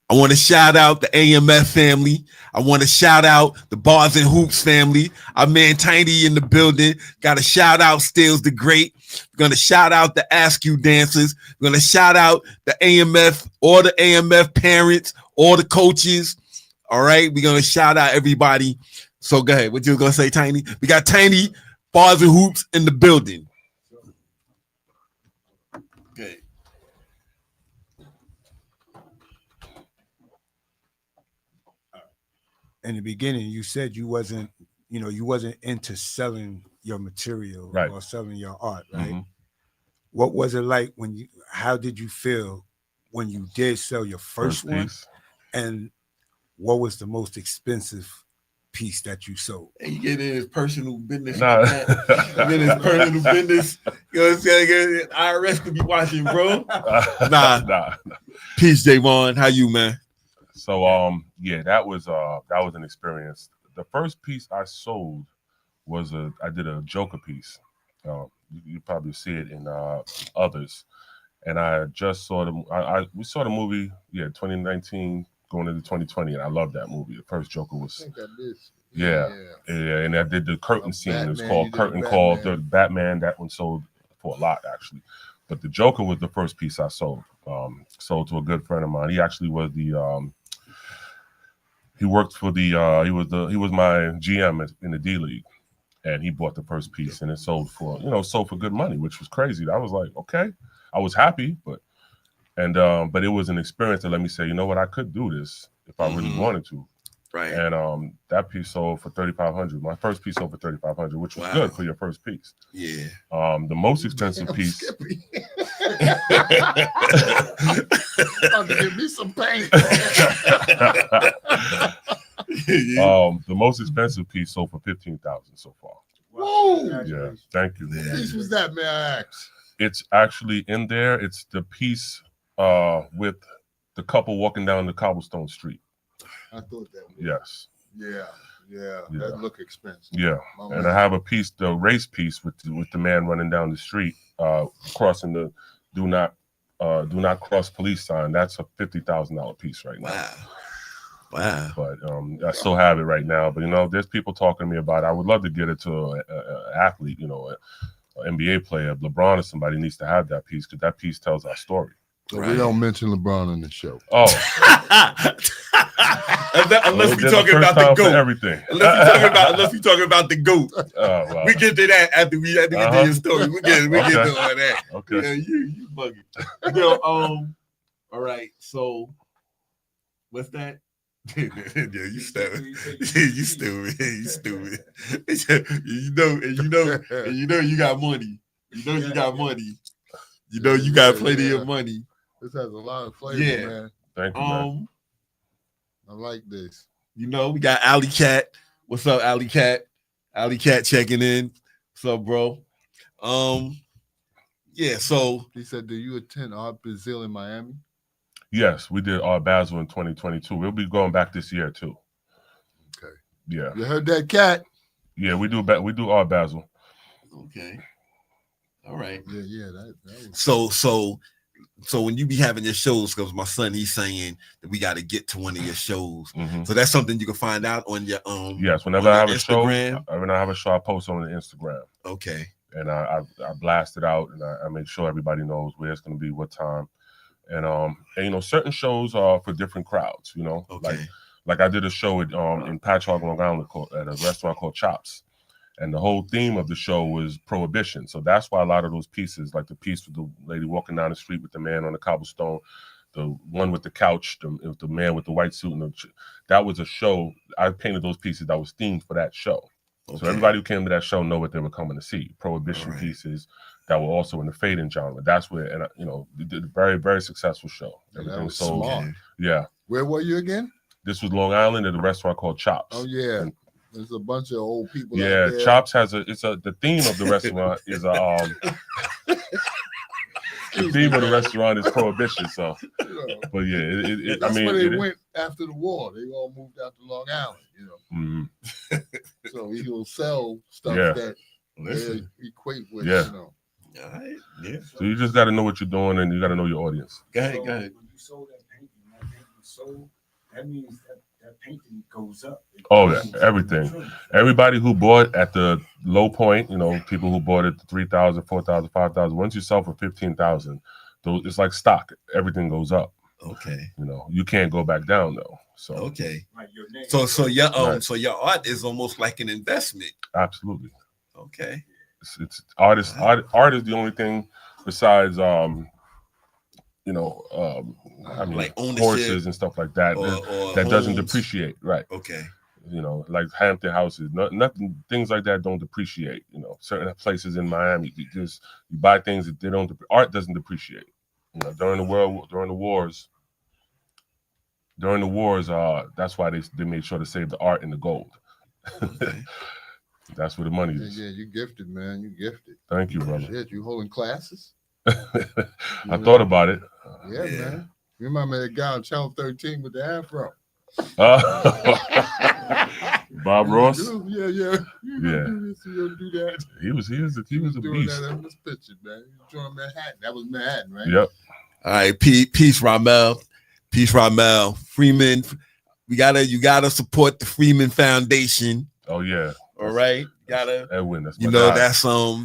I want to shout out the AMF family. I want to shout out the Bars and Hoops family. Our man Tiny in the building. Got to shout out Stills the Great. We're going to shout out the Ask You dancers. We're going to shout out the AMF, all the AMF parents, all the coaches. All right. We're going to shout out everybody. So go ahead. What you going to say, Tiny? We got Tiny, Bars and Hoops in the building. Okay. In the beginning, you said you wasn't into selling your material or selling your art, right? Mm-hmm. What was it like how did you feel when you did sell your first one, piece. and what was the most expensive piece that you sold? And you get in his personal business. Nah. Like that. In his personal business. You know what I'm saying? IRS could be watching, bro. Nah. Peace, Javon. How you, man? So yeah, that was an experience. The first piece I sold was I did a Joker piece. You probably see it in others. And I just saw we saw the movie, 2019 going into 2020, and I love that movie. The first Joker was, yeah, and I did the curtain scene. It was called Curtain Call. The Batman, that one sold for a lot actually, but the Joker was the first piece I sold. Sold to a good friend of mine. He actually was he worked for he was my GM in the D League, and he bought the first piece, and it sold for good money, which was crazy. I was like, okay. I was happy, but it was an experience that let me say, you know what, I could do this if I really wanted to. Right. And that piece sold for $3,500. My first piece sold for $3,500, which was good for your first piece. Yeah. The most expensive piece. About to give me some paint. The most expensive piece sold for $15,000 so far. Whoa! Yeah, thank you. What piece was that, may I ask? It's actually in there. It's the piece with the couple walking down the cobblestone street. I thought that was. Yes. Yeah. That look expensive. Yeah. And I have a piece, the race piece with the man running down the street, crossing the do not cross police sign. That's a $50,000 piece right now. Wow. But I still have it right now. But there's people talking to me about it. I would love to get it to an athlete, an NBA player, LeBron or somebody needs to have that piece because that piece tells our story. So we don't mention LeBron in the show. Oh. Unless we're talking about the GOAT. Everything. Unless we're talking about the GOAT. Well. We get to that after we get to your story. We get to all that. Okay. Yeah, you bugging. All right. So what's that? Yeah, you stupid. You stupid. You got money. You got money. You got plenty of money. This has a lot of flavor, man. Thank you, man. I like this. We got Alley Cat. What's up, Alley Cat? Alley Cat checking in. What's up, bro? Yeah, so he said, do you attend Art Brazil in Miami? Yes, we did Art Basel in 2022. We'll be going back this year too. Okay. Yeah. You heard that, Cat? Yeah, we do Art Basel. Okay. All right. Yeah. That was... So when you be having your shows, because my son, he's saying that we got to get to one of your shows. Mm-hmm. So that's something you can find out on your Yes, whenever I have Instagram. A show, when I have a show, I post on the Instagram. Okay. And I blast it out, and I make sure everybody knows where it's going to be, what time. And certain shows are for different crowds. Okay. Like I did a show in Patchogue, Long Island, at a restaurant called Chops, and the whole theme of the show was prohibition. So that's why a lot of those pieces, like the piece with the lady walking down the street with the man on the cobblestone, the one with the couch, the man with the white suit, that was a show. I painted those pieces that was themed for that show. Okay. So everybody who came to that show know what they were coming to see. Prohibition pieces that were also in the fading genre. That's where, and we did a very, very successful show. Everything was sold. Smart. Yeah. Where were you again? This was Long Island at a restaurant called Chops. Oh yeah. And there's a bunch of old people. Yeah, out there. Chops has the theme of the restaurant is the theme of the restaurant is prohibition. So, but yeah, that's where they went after the war. They all moved out to Long Island. Mm-hmm. So he will sell stuff that they equate with. Yeah. All right. Yeah. So you just got to know what you're doing, and you got to know your audience. Go ahead. When you sold that painting, sold, that means that painting goes up. Oh, yeah, everything. Everybody who bought at the low point, people who bought it $3,000, $4,000, $5,000. Once you sell for $15,000, it's like stock. Everything goes up. Okay. You can't go back down though. So okay. So your art is almost like an investment. Absolutely. Okay. It's artist. Art is the only thing besides like horses and stuff like that that doesn't depreciate. Right. Okay. Like Hampton houses, nothing, things like that don't depreciate. Certain places in Miami, you buy things that they don't. Art doesn't depreciate. during the wars, that's why they made sure to save the art and the gold. Okay. That's where the money is. Yeah, you gifted, man. You gifted. Thank you, brother. Shit, you holding classes? I thought about it. Yeah, man. You remember that guy on Channel 13 with the afro? Bob Ross. Yeah. You do that. He was a doing beast. that in this picture, man. He was doing Manhattan. That was Manhattan, right? Yep. All right, peace, Ramel. Peace, Ramel. Freeman, you gotta support the Freeman Foundation. Oh yeah. All right, gotta. Edwin, that's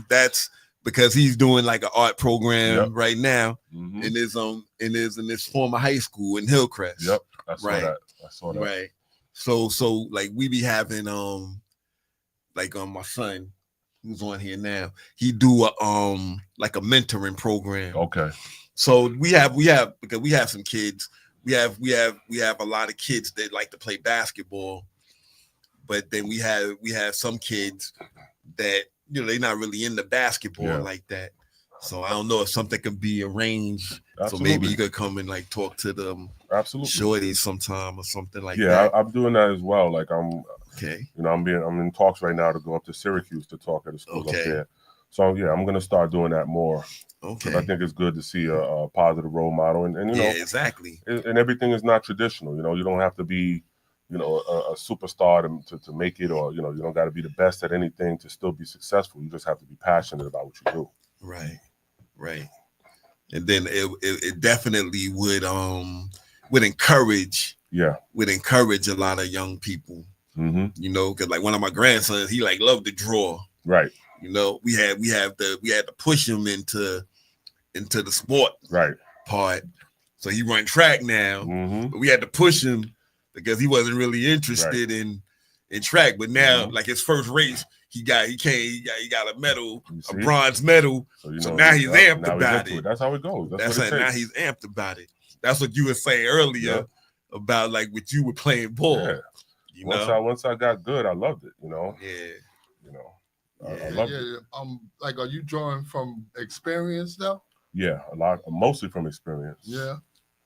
that's because he's doing like an art program right now mm-hmm. in his former high school in Hillcrest. Yep, I saw that. Right. So like we be having my son who's on here now. He do a like a mentoring program. Okay. So we have because we have some kids. We have a lot of kids that like to play basketball, but then we have some kids that they're not really into basketball like that. So I don't know if something can be arranged. Absolutely. So maybe you could come and like talk to them. Absolutely. Shorty sometime or something like that. Yeah, I'm doing that as well. Like I'm okay. I'm in talks right now to go up to Syracuse to talk at a school up there. So yeah, I'm gonna start doing that more. Okay. I think it's good to see a positive role model, and exactly. And everything is not traditional. You don't have to be, a superstar to make it, or you don't got to be the best at anything to still be successful. You just have to be passionate about what you do. Right. And then it definitely would encourage. Yeah. Would encourage a lot of young people. Mm-hmm. Because like one of my grandsons, he like loved to draw. Right. We had to push him into the sport part. So he run track now. Mm-hmm. But we had to push him because he wasn't really interested in track. But now, like his first race, he got a medal, a bronze medal. So now he's amped about it. That's how it goes. Now he's amped about it. That's what you were saying earlier about like what you were playing ball. Yeah. Once I got good, I loved it. Yeah. I loved it. Like, are you drawing from experience though? Yeah, a lot, mostly from experience. Yeah.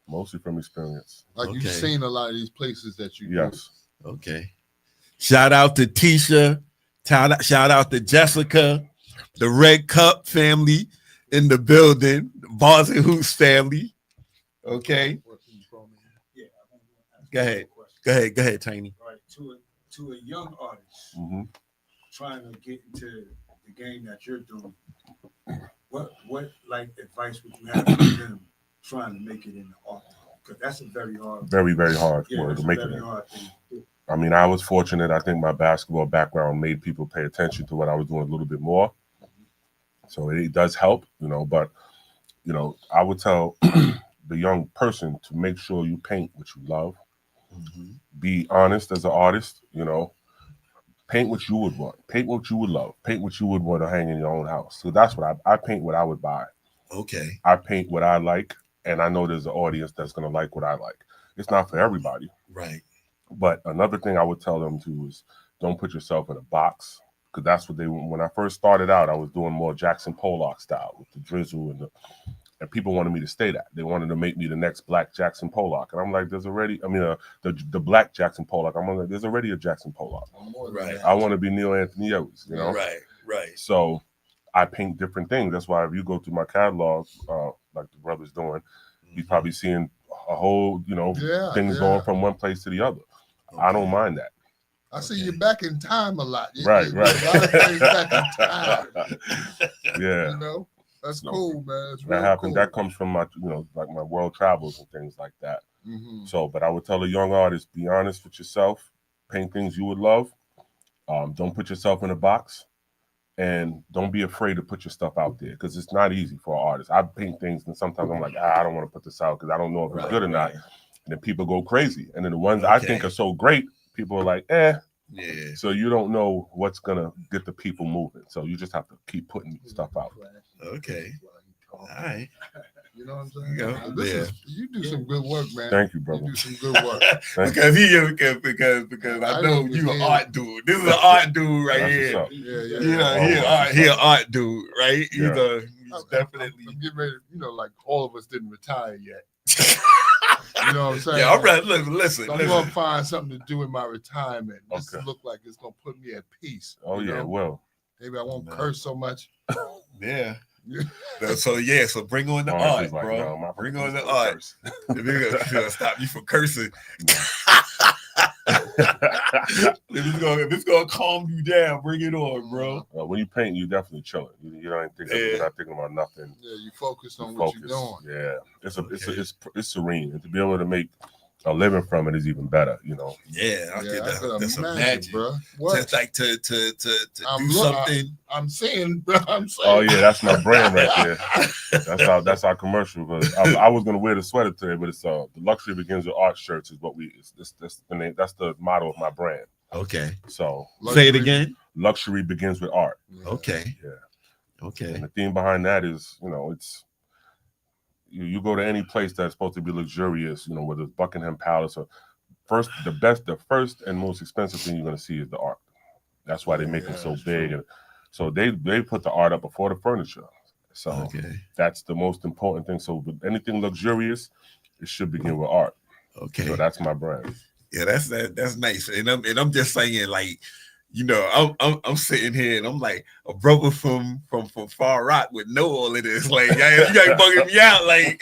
Mostly from experience. Like you've seen a lot of these places that you Yes. do. Okay. Shout out to Tisha. Shout out to Jessica, the Red Cup family in the building, the Bars and Hoops family. Okay. Go ahead, Tiny. All right, to a young artist trying to get into the game that you're doing, what like advice would you have for them trying to make it in the art? Because that's a very hard, very hard word to make it. Hard thing to do. I mean, I was fortunate. I think my basketball background made people pay attention to what I was doing a little bit more. So it does help, but, I would tell the young person to make sure you paint what you love. Mm-hmm. Be honest as an artist, paint what you would want, paint what you would love, paint what you would want to hang in your own house. So that's what I paint what I would buy. Okay. I paint what I like, and I know there's an audience that's going to like what I like. It's not for everybody. Right. But another thing I would tell them to is don't put yourself in a box, because that's what when I first started out, I was doing more Jackson Pollock style with the drizzle and people wanted me to stay that. They wanted to make me the next black Jackson Pollock. And I'm like, the black Jackson Pollock. I'm like, there's already a Jackson Pollock. Right. I want to be Neil Anthony Edwards, Right. So I paint different things. That's why if you go through my catalog, like the brother's doing, you're probably seeing a whole, things going from one place to the other. Okay. I don't mind that. I see you back in time a lot. Right. A lot of things back in time. Yeah. That's cool, man. It's that happened. Cool. That comes from my, like my world travels and things like that. Mm-hmm. So, but I would tell a young artist, be honest with yourself, paint things you would love. Don't put yourself in a box, and don't be afraid to put your stuff out there, because it's not easy for an artist. I paint things and sometimes I'm like, I don't want to put this out because I don't know if it's good or not. And then people go crazy. And then the ones I think are so great, people are like, Yeah. So you don't know what's gonna get the people moving. So you just have to keep putting stuff out. Okay. All right. You know what I'm saying? You do some good work, man. Thank you, brother. You do some good work. because I know you an art dude. This is an art dude right here. Yeah. He an art dude, right? Yeah. definitely. I'm getting ready. Like all of us didn't retire yet. You know what I'm saying? Yeah, all right. Listen. So I'm gonna find something to do in my retirement. This look like it's gonna put me at peace. Oh yeah, well. Maybe I won't curse so much. Yeah. So bring on the art, bro. No, bring on the art. If gonna stop you from cursing. if it's gonna calm you down, bring it on, bro. When you paint, you definitely chilling. You're not thinking about nothing. Yeah, you focus on what you're doing. Yeah, it's serene, and to be able to make a living from it is even better. Yeah, I think that's magic, bro. What? Just like to do something. I'm saying, bro. Oh yeah, that's my brand right there. That's our commercial. But I was gonna wear the sweater today, but it's the luxury begins with art shirts is what that's the motto of my brand. Okay. So say it again. Luxury begins with art. Okay. Yeah. Okay. And the theme behind that is, it's you go to any place that's supposed to be luxurious, whether it's Buckingham Palace or the first and most expensive thing you're going to see is the art. That's why they make them so big. And so they put the art up before the furniture. So that's the most important thing. So with anything luxurious, it should begin with art. Okay. So that's my brand. Yeah, that's nice. And I'm just saying, like, I'm sitting here and I'm like a brother from Far Rock would know all of this. Like, you ain't bugging me out. Like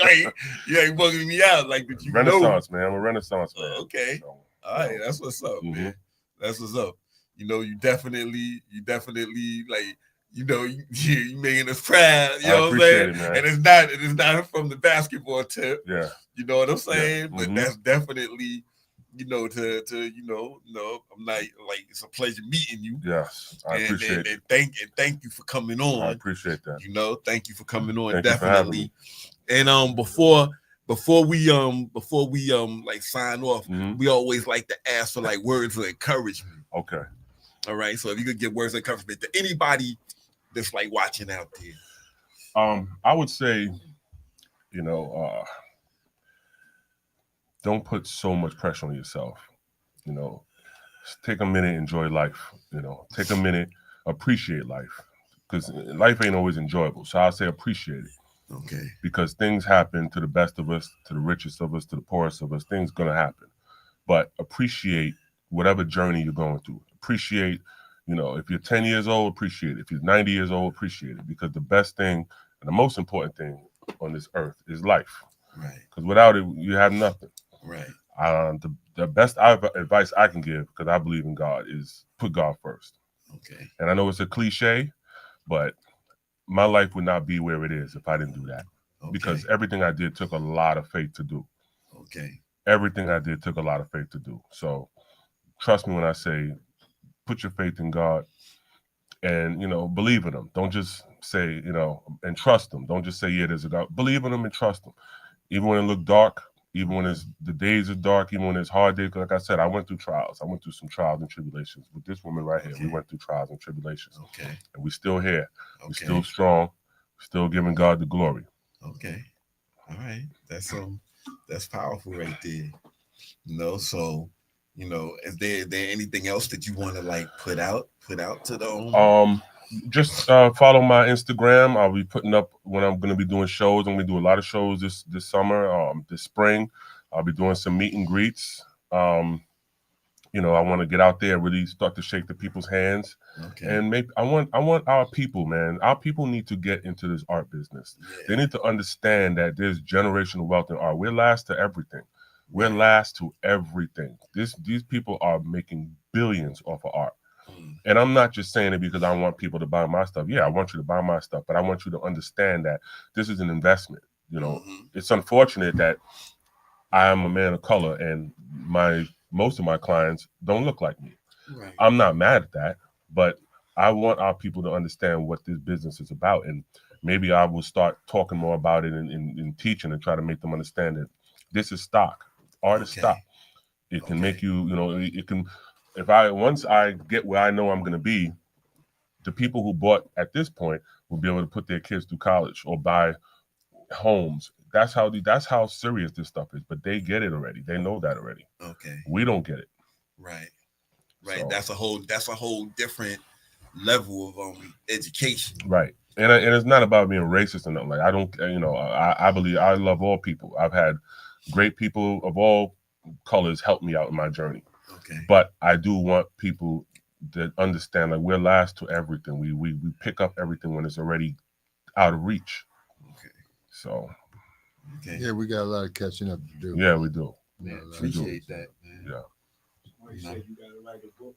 you ain't bugging me out. Like, but Renaissance, man. I'm a Renaissance man. Okay. So, all right, that's what's up, man. That's what's up. You definitely like, you making us proud. You know what I'm saying? It, man. And it's not from the basketball tip. Yeah. You know what I'm saying? Yeah. But that's definitely. I'm not like it's a pleasure meeting you. Yes, I appreciate it. And thank you for coming on. I appreciate that. Thank you for coming on. Thank Definitely. And before we like sign off, we always like to ask for like words of encouragement. Okay. All right. So if you could give words of encouragement to anybody that's like watching out there. I would say, don't put so much pressure on yourself. Take a minute, enjoy life. Take a minute, appreciate life, because life ain't always enjoyable. So I'll say appreciate it. Okay. Because things happen to the best of us, to the richest of us, to the poorest of us. Things gonna happen, but appreciate whatever journey you're going through. Appreciate, if you're 10 years old, appreciate it. If you're 90 years old, appreciate it, because the best thing and the most important thing on this earth is life. Right. Because without it, you have nothing. Right. The best advice I can give, because I believe in God, is put God first. Okay. And I know it's a cliche, but my life would not be where it is if I didn't do that. Okay. Because everything I did took a lot of faith to do. Okay. Everything I did took a lot of faith to do. So trust me when I say, put your faith in God and, believe in him. Don't just say, and trust him. Don't just say, yeah, there's a God. Believe in him and trust him. Even when it look dark, even when the days are dark, even when it's hard days. Like I said, I went through trials. I went through some trials and tribulations. With this woman right here, we went through trials and tribulations. Okay. And we're still here. Okay. We're still strong. We're still giving God the glory. Okay. All right. That's powerful right there. So, is there anything else that you want to like put out to the just follow my Instagram. I'll be putting up when I'm going to be doing shows. I'm going to do a lot of shows this summer, this spring. I'll be doing some meet and greets. I want to get out there and really start to shake the people's hands. Okay. And maybe I want our people, man. Our people need to get into this art business. Yeah. They need to understand that there's generational wealth in art. We're last to everything. We're last to everything. These people are making billions off of art. And I'm not just saying it because I want people to buy my stuff. Yeah, I want you to buy my stuff, but I want you to understand that this is an investment. It's unfortunate that I am a man of color and most of my clients don't look like me. Right. I'm not mad at that, but I want our people to understand what this business is about. And maybe I will start talking more about it in teaching and try to make them understand that this is stock. Art is stock. It can make you, it can... Once I get where I know I'm going to be, the people who bought at this point will be able to put their kids through college or buy homes. That's how serious this stuff is. But they get it already. They know that already. Okay. We don't get it. Right. So, that's a whole different level of education. Right. And it's not about being racist or nothing. Like I don't, I believe I love all people. I've had great people of all colors help me out in my journey. Okay. But I do want people that understand like we're last to everything. We pick up everything when it's already out of reach. Okay. So. Okay. Yeah, we got a lot of catching up to do. Yeah, we do. Man, appreciate that, man. Yeah. You said you gotta write a book.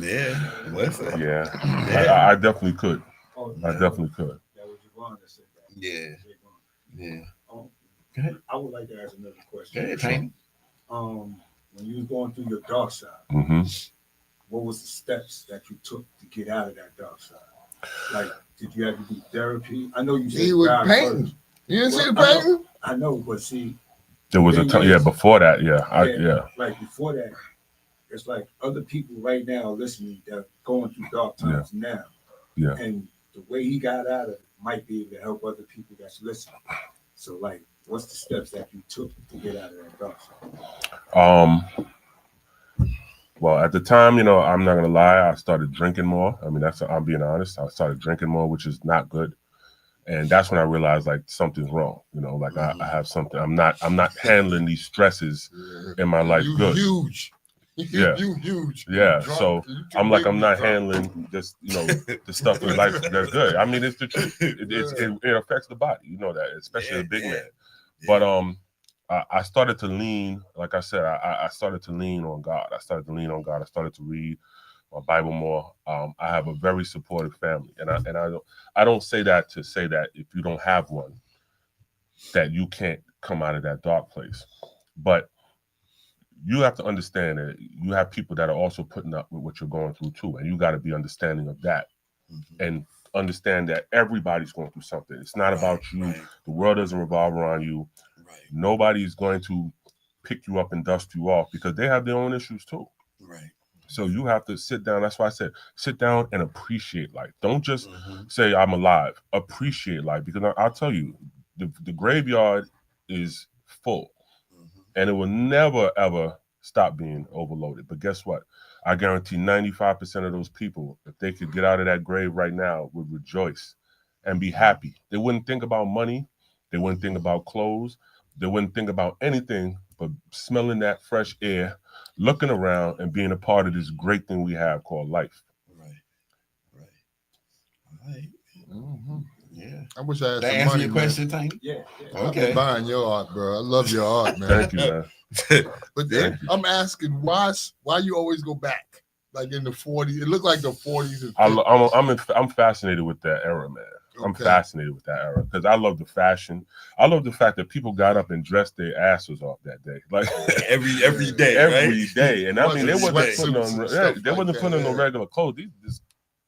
Yeah. What's that? Yeah. I definitely could. Oh, I definitely could. That was Javon that said that. Yeah. Yeah. Go ahead. I would like to ask another question. Go ahead, Tiny. When you was going through your dark side, what was the steps that you took to get out of that dark side? Like, did you have to do therapy? I know you said He was God painting. first. You didn't see the painting? I know, but see, there was a time. Yeah, before that. Yeah. Like before that, it's like other people right now listening that are going through dark times now. Yeah. And the way he got out of it might be able to help other people that's listening. So, like, what's the steps that you took to get out of that dark side? Well, at the time, I'm not gonna lie, I started drinking more. I mean, I'm being honest. I started drinking more, which is not good. And that's when I realized like something's wrong. Like I have something. I'm not handling these stresses in my life good. Huge. Yeah. You huge. Yeah. Drunk. So I'm like, I'm not handling this, the stuff in life that's good. I mean, it's the truth. It affects the body. You know that, especially a big man. But I started to lean, like I said, I started to lean on God. I started to read my Bible more. I have a very supportive family, and I don't say that to say that if you don't have one, that you can't come out of that dark place. But you have to understand that you have people that are also putting up with what you're going through too, and you got to be understanding of that, and understand that everybody's going through something. It's not about you. Right. The world doesn't revolve around you. Right. Nobody's going to pick you up and dust you off because they have their own issues too. Right. So you have to sit down. That's why I said, sit down and appreciate life. Don't just say I'm alive. Appreciate life, because I'll tell you, the graveyard is full, and it will never ever stop being overloaded. But guess what? I guarantee 95% of those people, if they could get out of that grave right now, would rejoice and be happy. They wouldn't think about money. They wouldn't think about clothes. They wouldn't think about anything but smelling that fresh air, looking around, and being a part of this great thing we have called life. Right. All right. Yeah. I wish I had that some answer money, your question, man. Tiny? Yeah. Okay. I'm buying your art, bro. I love your art, man. Thank you, man. But then I'm asking why you always go back, like in the 40s. It looked like the 40s and 50s. I'm fascinated with that era, man. Okay. I'm fascinated with that era because I love the fashion. I love the fact that people got up and dressed their asses off that day, like every day, every right? day. And I mean, they wasn't putting on no regular clothes. These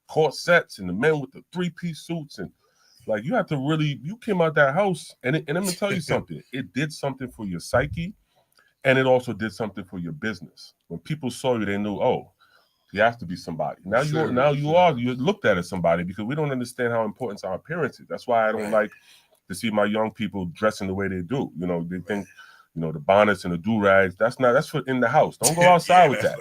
corsets and the men with the 3-piece suits, and like you have to really. You came out that house, and I'm gonna tell you something. It did something for your psyche. And it also did something for your business. When people saw you, they knew, oh, he has to be somebody. Now you looked at as somebody, because we don't understand how important our appearance is. That's why I don't like to see my young people dressing the way they do. They think, the bonnets and the do-rags, that's for in the house. Don't go outside with that.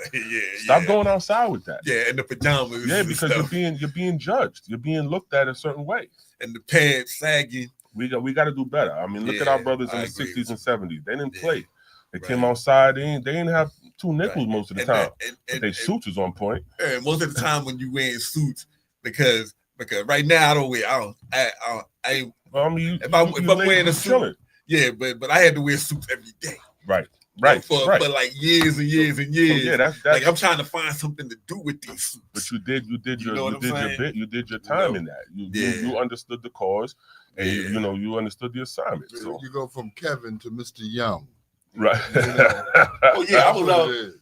Stop going outside with that. Yeah, and the pajamas. Yeah, because you're being judged. You're being looked at a certain way. And the pants sagging. We got to do better. I mean, look at our brothers in the 60s and 70s. They didn't play. They came outside. They didn't have 2 nickels most of the time. But their suits was on point. And most of the time when you wearing suits, because right now I don't wear. If I'm wearing a suit, but I had to wear suits every day. Right. For like years and years and years. So that's like I'm trying to find something to do with these suits. But you did your time in that. You understood the cause, and you understood the assignment. So you go from Kevin to Mr. Young. Right. Oh yeah, I was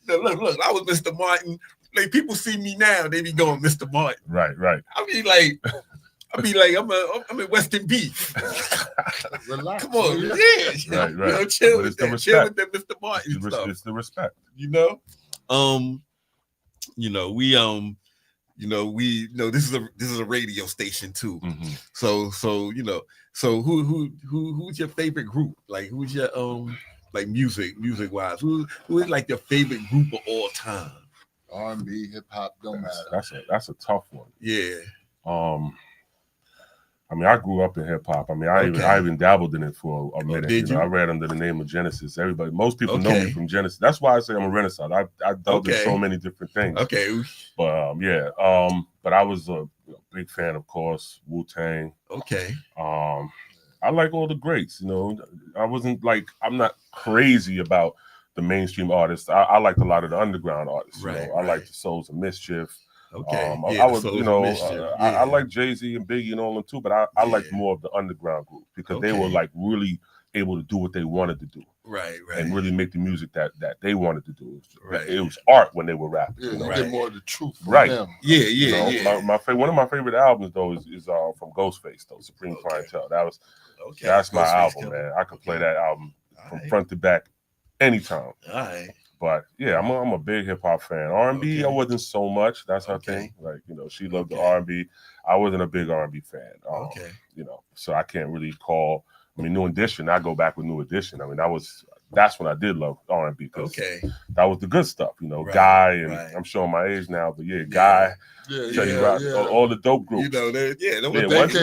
look, I was Mr. Martin. Like people see me now, they be going Mr. Martin. Right. I be like I'm in Western Beef. Relax. Come on, right. Chill with that. Chill with that Mr. Martin stuff. It's the respect. This is a radio station too. So who's your favorite group? Like who's your like music wise? Who is like your favorite group of all time? R&B, hip hop, don't matter. That's a tough one. Yeah. I mean, I grew up in hip hop. I mean, I even dabbled in it for a minute. Did you? I read under the name of Genesis. Most people know me from Genesis. That's why I say I'm a Renaissance. I delved in so many different things. Okay. But but I was a big fan, of course, Wu-Tang. Okay. I like all the greats. I wasn't like, I'm not crazy about the mainstream artists. I liked a lot of the underground artists. I like the Souls of Mischief. Okay. I was, I like Jay-Z and Biggie and all them too, but I liked more of the underground group because they were like really able to do what they wanted to do. Right. And really make the music that they wanted to do. It was art when they were rapping. Yeah, get more of the truth from right. them. Yeah. One of my favorite albums though is from Ghostface though, Supreme Clientele. That's my album, man. I could play that album from front to back anytime. All right. But yeah, I'm a big hip hop fan. R&B, I wasn't so much. That's her thing. Like, she loved the R&B. I wasn't a big R&B fan. So I can't really call. I mean, New Edition. I go back with New Edition. I mean, that's when I did love R&B because that was the good stuff. Guy, and I'm showing my age now, but Guy, Teddy Rock, all the dope groups. They came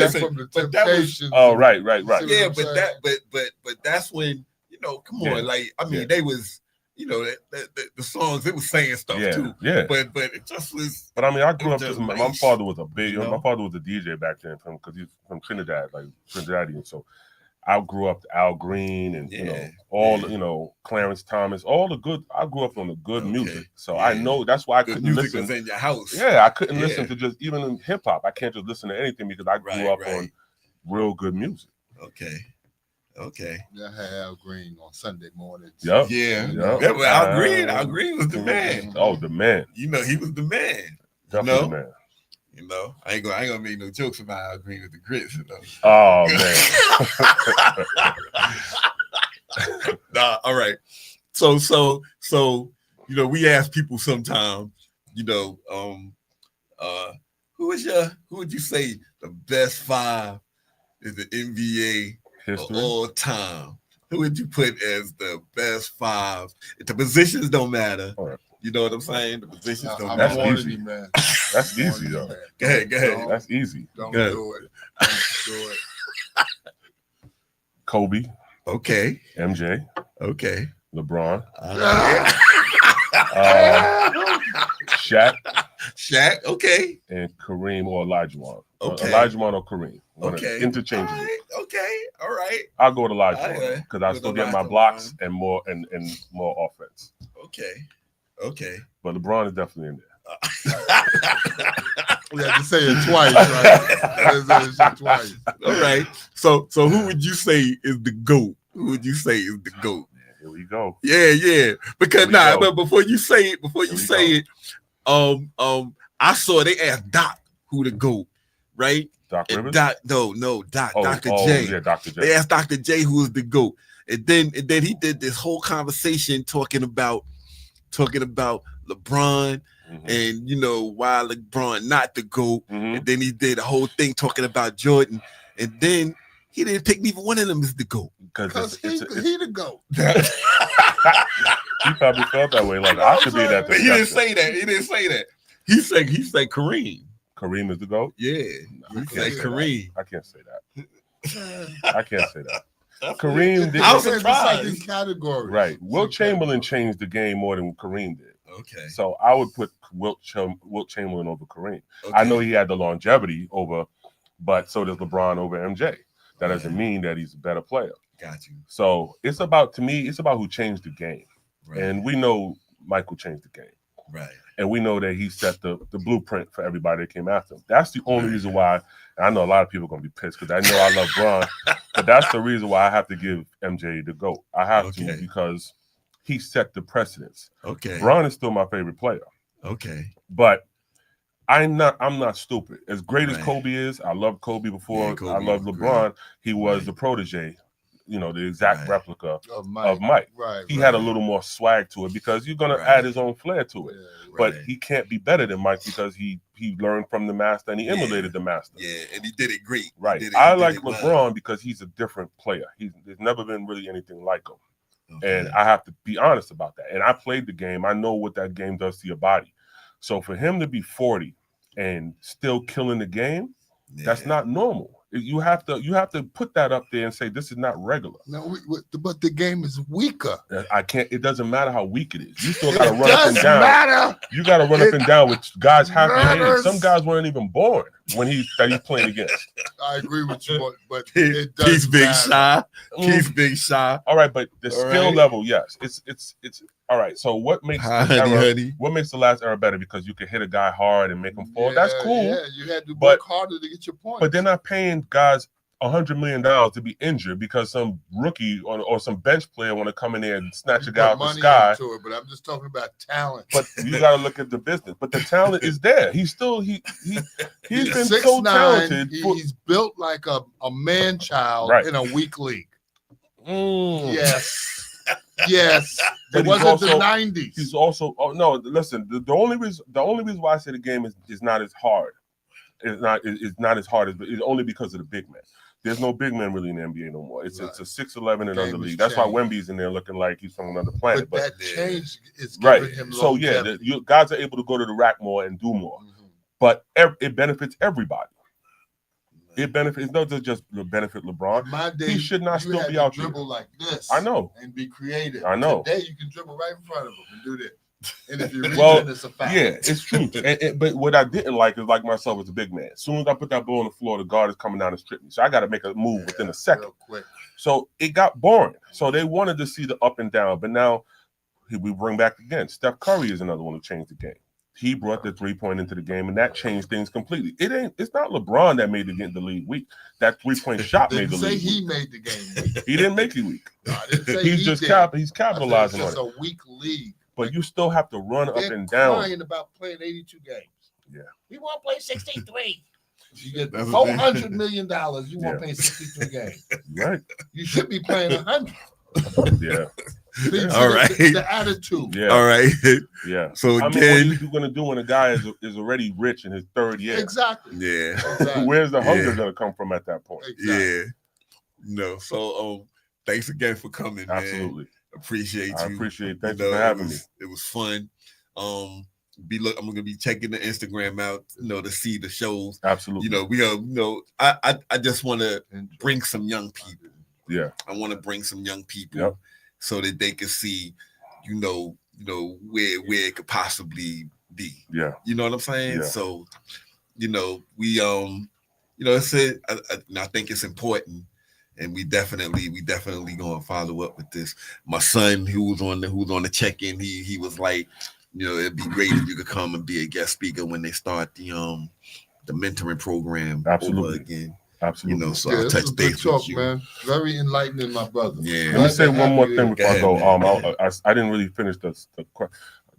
from the Temptations. Right. Yeah, but that's when come on, like I mean, they was. The songs, it was saying stuff too. Yeah. But it just was. But I mean, I grew up. My father was a big. My father was a DJ back then, because he's from Trinidad, like Trinidadian. So I grew up to Al Green and all Clarence Thomas, all the good. I grew up on the good music, so I know that's why I couldn't listen. Was in your house. Yeah, I couldn't listen to just even in hip hop. I can't just listen to anything because I grew up on real good music. Okay. Yeah, I had Al Green on Sunday mornings. Yep. Yeah. Well, Al Green was the man. Oh, the man. He was the man. Definitely the man. I ain't gonna make no jokes about Al Green with the grits. Oh man. Nah, all right. So we ask people sometimes, who would you say the best five is the NBA history? Of all time? Who would you put as the best five? If the positions don't matter. Right. You know what I'm saying? The positions don't matter. That's easy, man. That's easy, though. Go ahead. That's easy. Don't do it. Don't do it. Kobe. Okay. MJ. Okay. LeBron. Shaq. Okay. And Kareem or Olajuwon. Okay. Olajuwon or Kareem. Okay. Interchangeable. All right. I'll go with Olajuwon because I still get my blocks and more offense. Okay. But LeBron is definitely in there. We have to say it twice, right? Twice. All right. So who would you say is the GOAT? Who would you say is the GOAT? Here we go. Yeah. Because but before you say it, I saw they asked Doc who the GOAT, right? Doc Rivers? Doc, Dr. J. Yeah, Dr. J. They asked Dr. J who was the GOAT. And then he did this whole conversation talking about LeBron and why LeBron not the GOAT. And then he did a whole thing talking about Jordan. And then he didn't pick neither one of them as the GOAT. Because he the GOAT. He probably felt that way. Like, I should be that. But he didn't say that. He said Kareem. Kareem is the GOAT? Yeah. He said Kareem. I can't say that. Kareem did. I was surprised. The second category. Right. Wilt Chamberlain changed the game more than Kareem did. Okay. So I would put Wilt Chamberlain over Kareem. Okay. I know he had the longevity but so does LeBron over MJ. That doesn't mean that he's a better player. Got you. So it's about who changed the game. Right. And we know Michael changed the game. Right. And we know that he set the blueprint for everybody that came after him. That's the only reason why. I know a lot of people are going to be pissed because I know I love Bron, but that's the reason why I have to give MJ the GOAT. I have to because he set the precedence. Okay. Bron is still my favorite player. Okay. But I'm not stupid. As great as Kobe is, I loved Kobe before. Yeah, Kobe I love LeBron. Great. He was the protege, the exact replica of Mike. He had a little more swag to it because you're going to add his own flair to it. But he can't be better than Mike because he learned from the master and he emulated the master. Yeah, and he did it great. Right. I like LeBron because he's a different player. There's never been really anything like him. Okay. And I have to be honest about that. And I played the game. I know what that game does to your body. So for him to be 40 and still killing the game, that's not normal. You have to put that up there and say this is not regular. No, but the game is weaker. I can't. It doesn't matter how weak it is. You still got to run It up and does down. matter. You got to run up and down with guys half your age. Matters. Some guys weren't even born when he's playing against. I agree with you, but it does He's Big matter. Shy. He's Big Shy. All right, but the All skill right. level, yes, it's all right. So what makes honey. what makes the last era better? Because you can hit a guy hard and make him fall. That's cool. Yeah, you had to work But- harder to get your point. But they're not paying guys $100 million to be injured because some rookie or some bench player want to come in there and snatch a guy out the sky. Into it, but I'm just talking about talent. But you got to look at the business. But the talent is there. He's still he's been 6'9", so talented. He's built like a man child Right. in a weak league. Yes. But It he's wasn't also- the 90s. He's also no. Listen, the only reason why I say the game is not as hard. It's not as hard as it's only because of the big man. There's no big man really in the NBA no more. It's a 6'11" and Game under has league. That's why changed. Wemby's in there looking like he's from another planet. But that change is right. giving him So yeah, longevity. guys are able to go to the rack more and do more. Mhm. But it benefits everybody. It benefits. It's not just benefit LeBron. In my day, He should not you still had be to out there. dribble like this. I know. And be creative. I know. Today you can dribble right in front of him and do this. And if you reach Well, it, it's a foul. Yeah, it's true. But what I didn't like is like myself as a big man. As soon as I put that ball on the floor, the guard is coming down and strip me. So I got to make a move within a second. Real quick. So it got boring. So they wanted to see the up and down. But now we bring back again. Steph Curry is another one who changed the game. He brought the 3-point into the game, and that changed things completely. It's not LeBron that made the league weak. That 3-point shot made the Didn't say league he weak. made the game weak. He didn't make it weak. No, I didn't say He's he just did. he's I said capitalizing on it's it. just a weak league. But you still have to run up They're and down. crying about playing 82 games. Yeah. We want to play 63. You get That's $400 million. You want to play 63 games. Right. You should be playing 100. Yeah. See, All right. The attitude. Yeah. All right. Yeah. So I mean, again, what are you going to do when a guy is already rich in his third year? Exactly. yeah. Exactly. Where's the hunger Yeah. going to come from at that point? Exactly. Yeah. No. So thanks again for coming, man. Absolutely. Appreciate you. I appreciate it. Thank You you know, for having me. It was fun. I'm gonna be checking the Instagram out, to see the shows. Absolutely. I just want to bring some young people. Yeah. I want to bring some young people Yep. so that they can see, where it could possibly be. Yeah. You know what I'm saying? Yeah. So, we I think it's important, and we definitely gonna follow up with this. My son, who was on the check-in, he was like, it'd be great if you could come and be a guest speaker when they start the mentoring program Absolutely. over again. Absolutely. So Yeah, I'll this touch was good base talk, with you. man. Very enlightening, my brother. Yeah. Let me say one more thing before I go. ahead, I didn't really finish the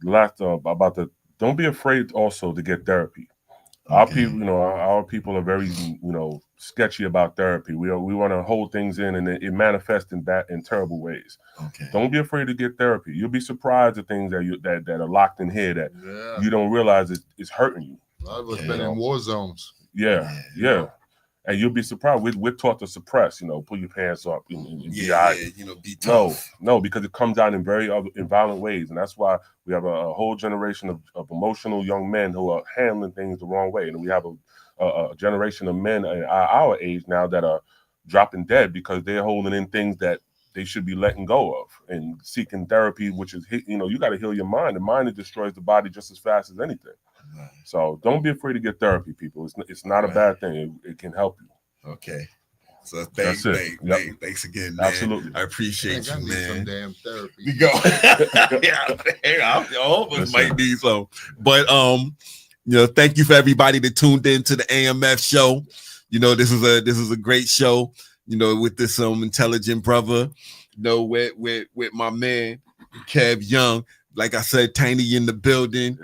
last about the. Don't be afraid also to get therapy. Our Okay. people, our people are very, sketchy about therapy. We want to hold things in, and it manifests in terrible ways. Okay. Don't be afraid to get therapy. You'll be surprised at things that are locked in here that Yeah. you don't realize it's hurting you. A lot of us Yeah. been in war zones. Yeah. And you'll be surprised. We're taught to suppress. Pull your pants up. And be all right. Be tough. No, because it comes out in in violent ways, and that's why we have a whole generation of emotional young men who are handling things the wrong way, and we have a generation of men at our age now that are dropping dead because they're holding in things that they should be letting go of and seeking therapy, which is you got to heal your mind. The mind destroys the body just as fast as anything. Right. So don't be afraid to get therapy, people. It's not a bad thing. It can help you. Okay. So That's it. Yep. thanks again, man. Absolutely. I appreciate I you, need some man. damn therapy. We go. All of us That's might it. need some. But thank you for everybody that tuned in to the AMF show. This is a great show, with this intelligent brother, with my man Kev Young. Like I said, Tiny in the building.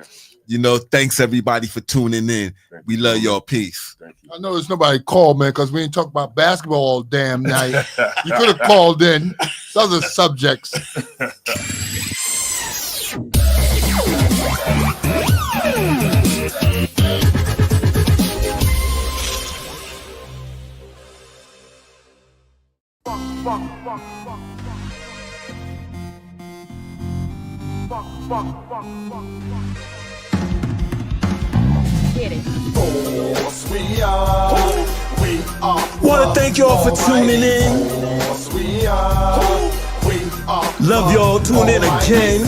Thanks everybody for tuning in. Thank We you. love y'all. Peace. Thank you. I know there's nobody called, man, because we ain't talk about basketball all damn night. You could have called in other subjects. Get it. Force we are, we Wanna thank y'all for tuning in. Love y'all, tune in again.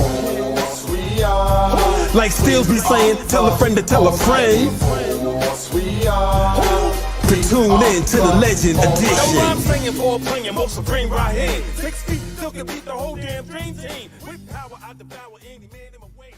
Like Steels be saying, tell a friend to tell a friend to tune in to the Legend Edition. I'm singing for playing most supreme right here. 6 feet still can beat the whole damn dream team. With power, I devour any man in my way.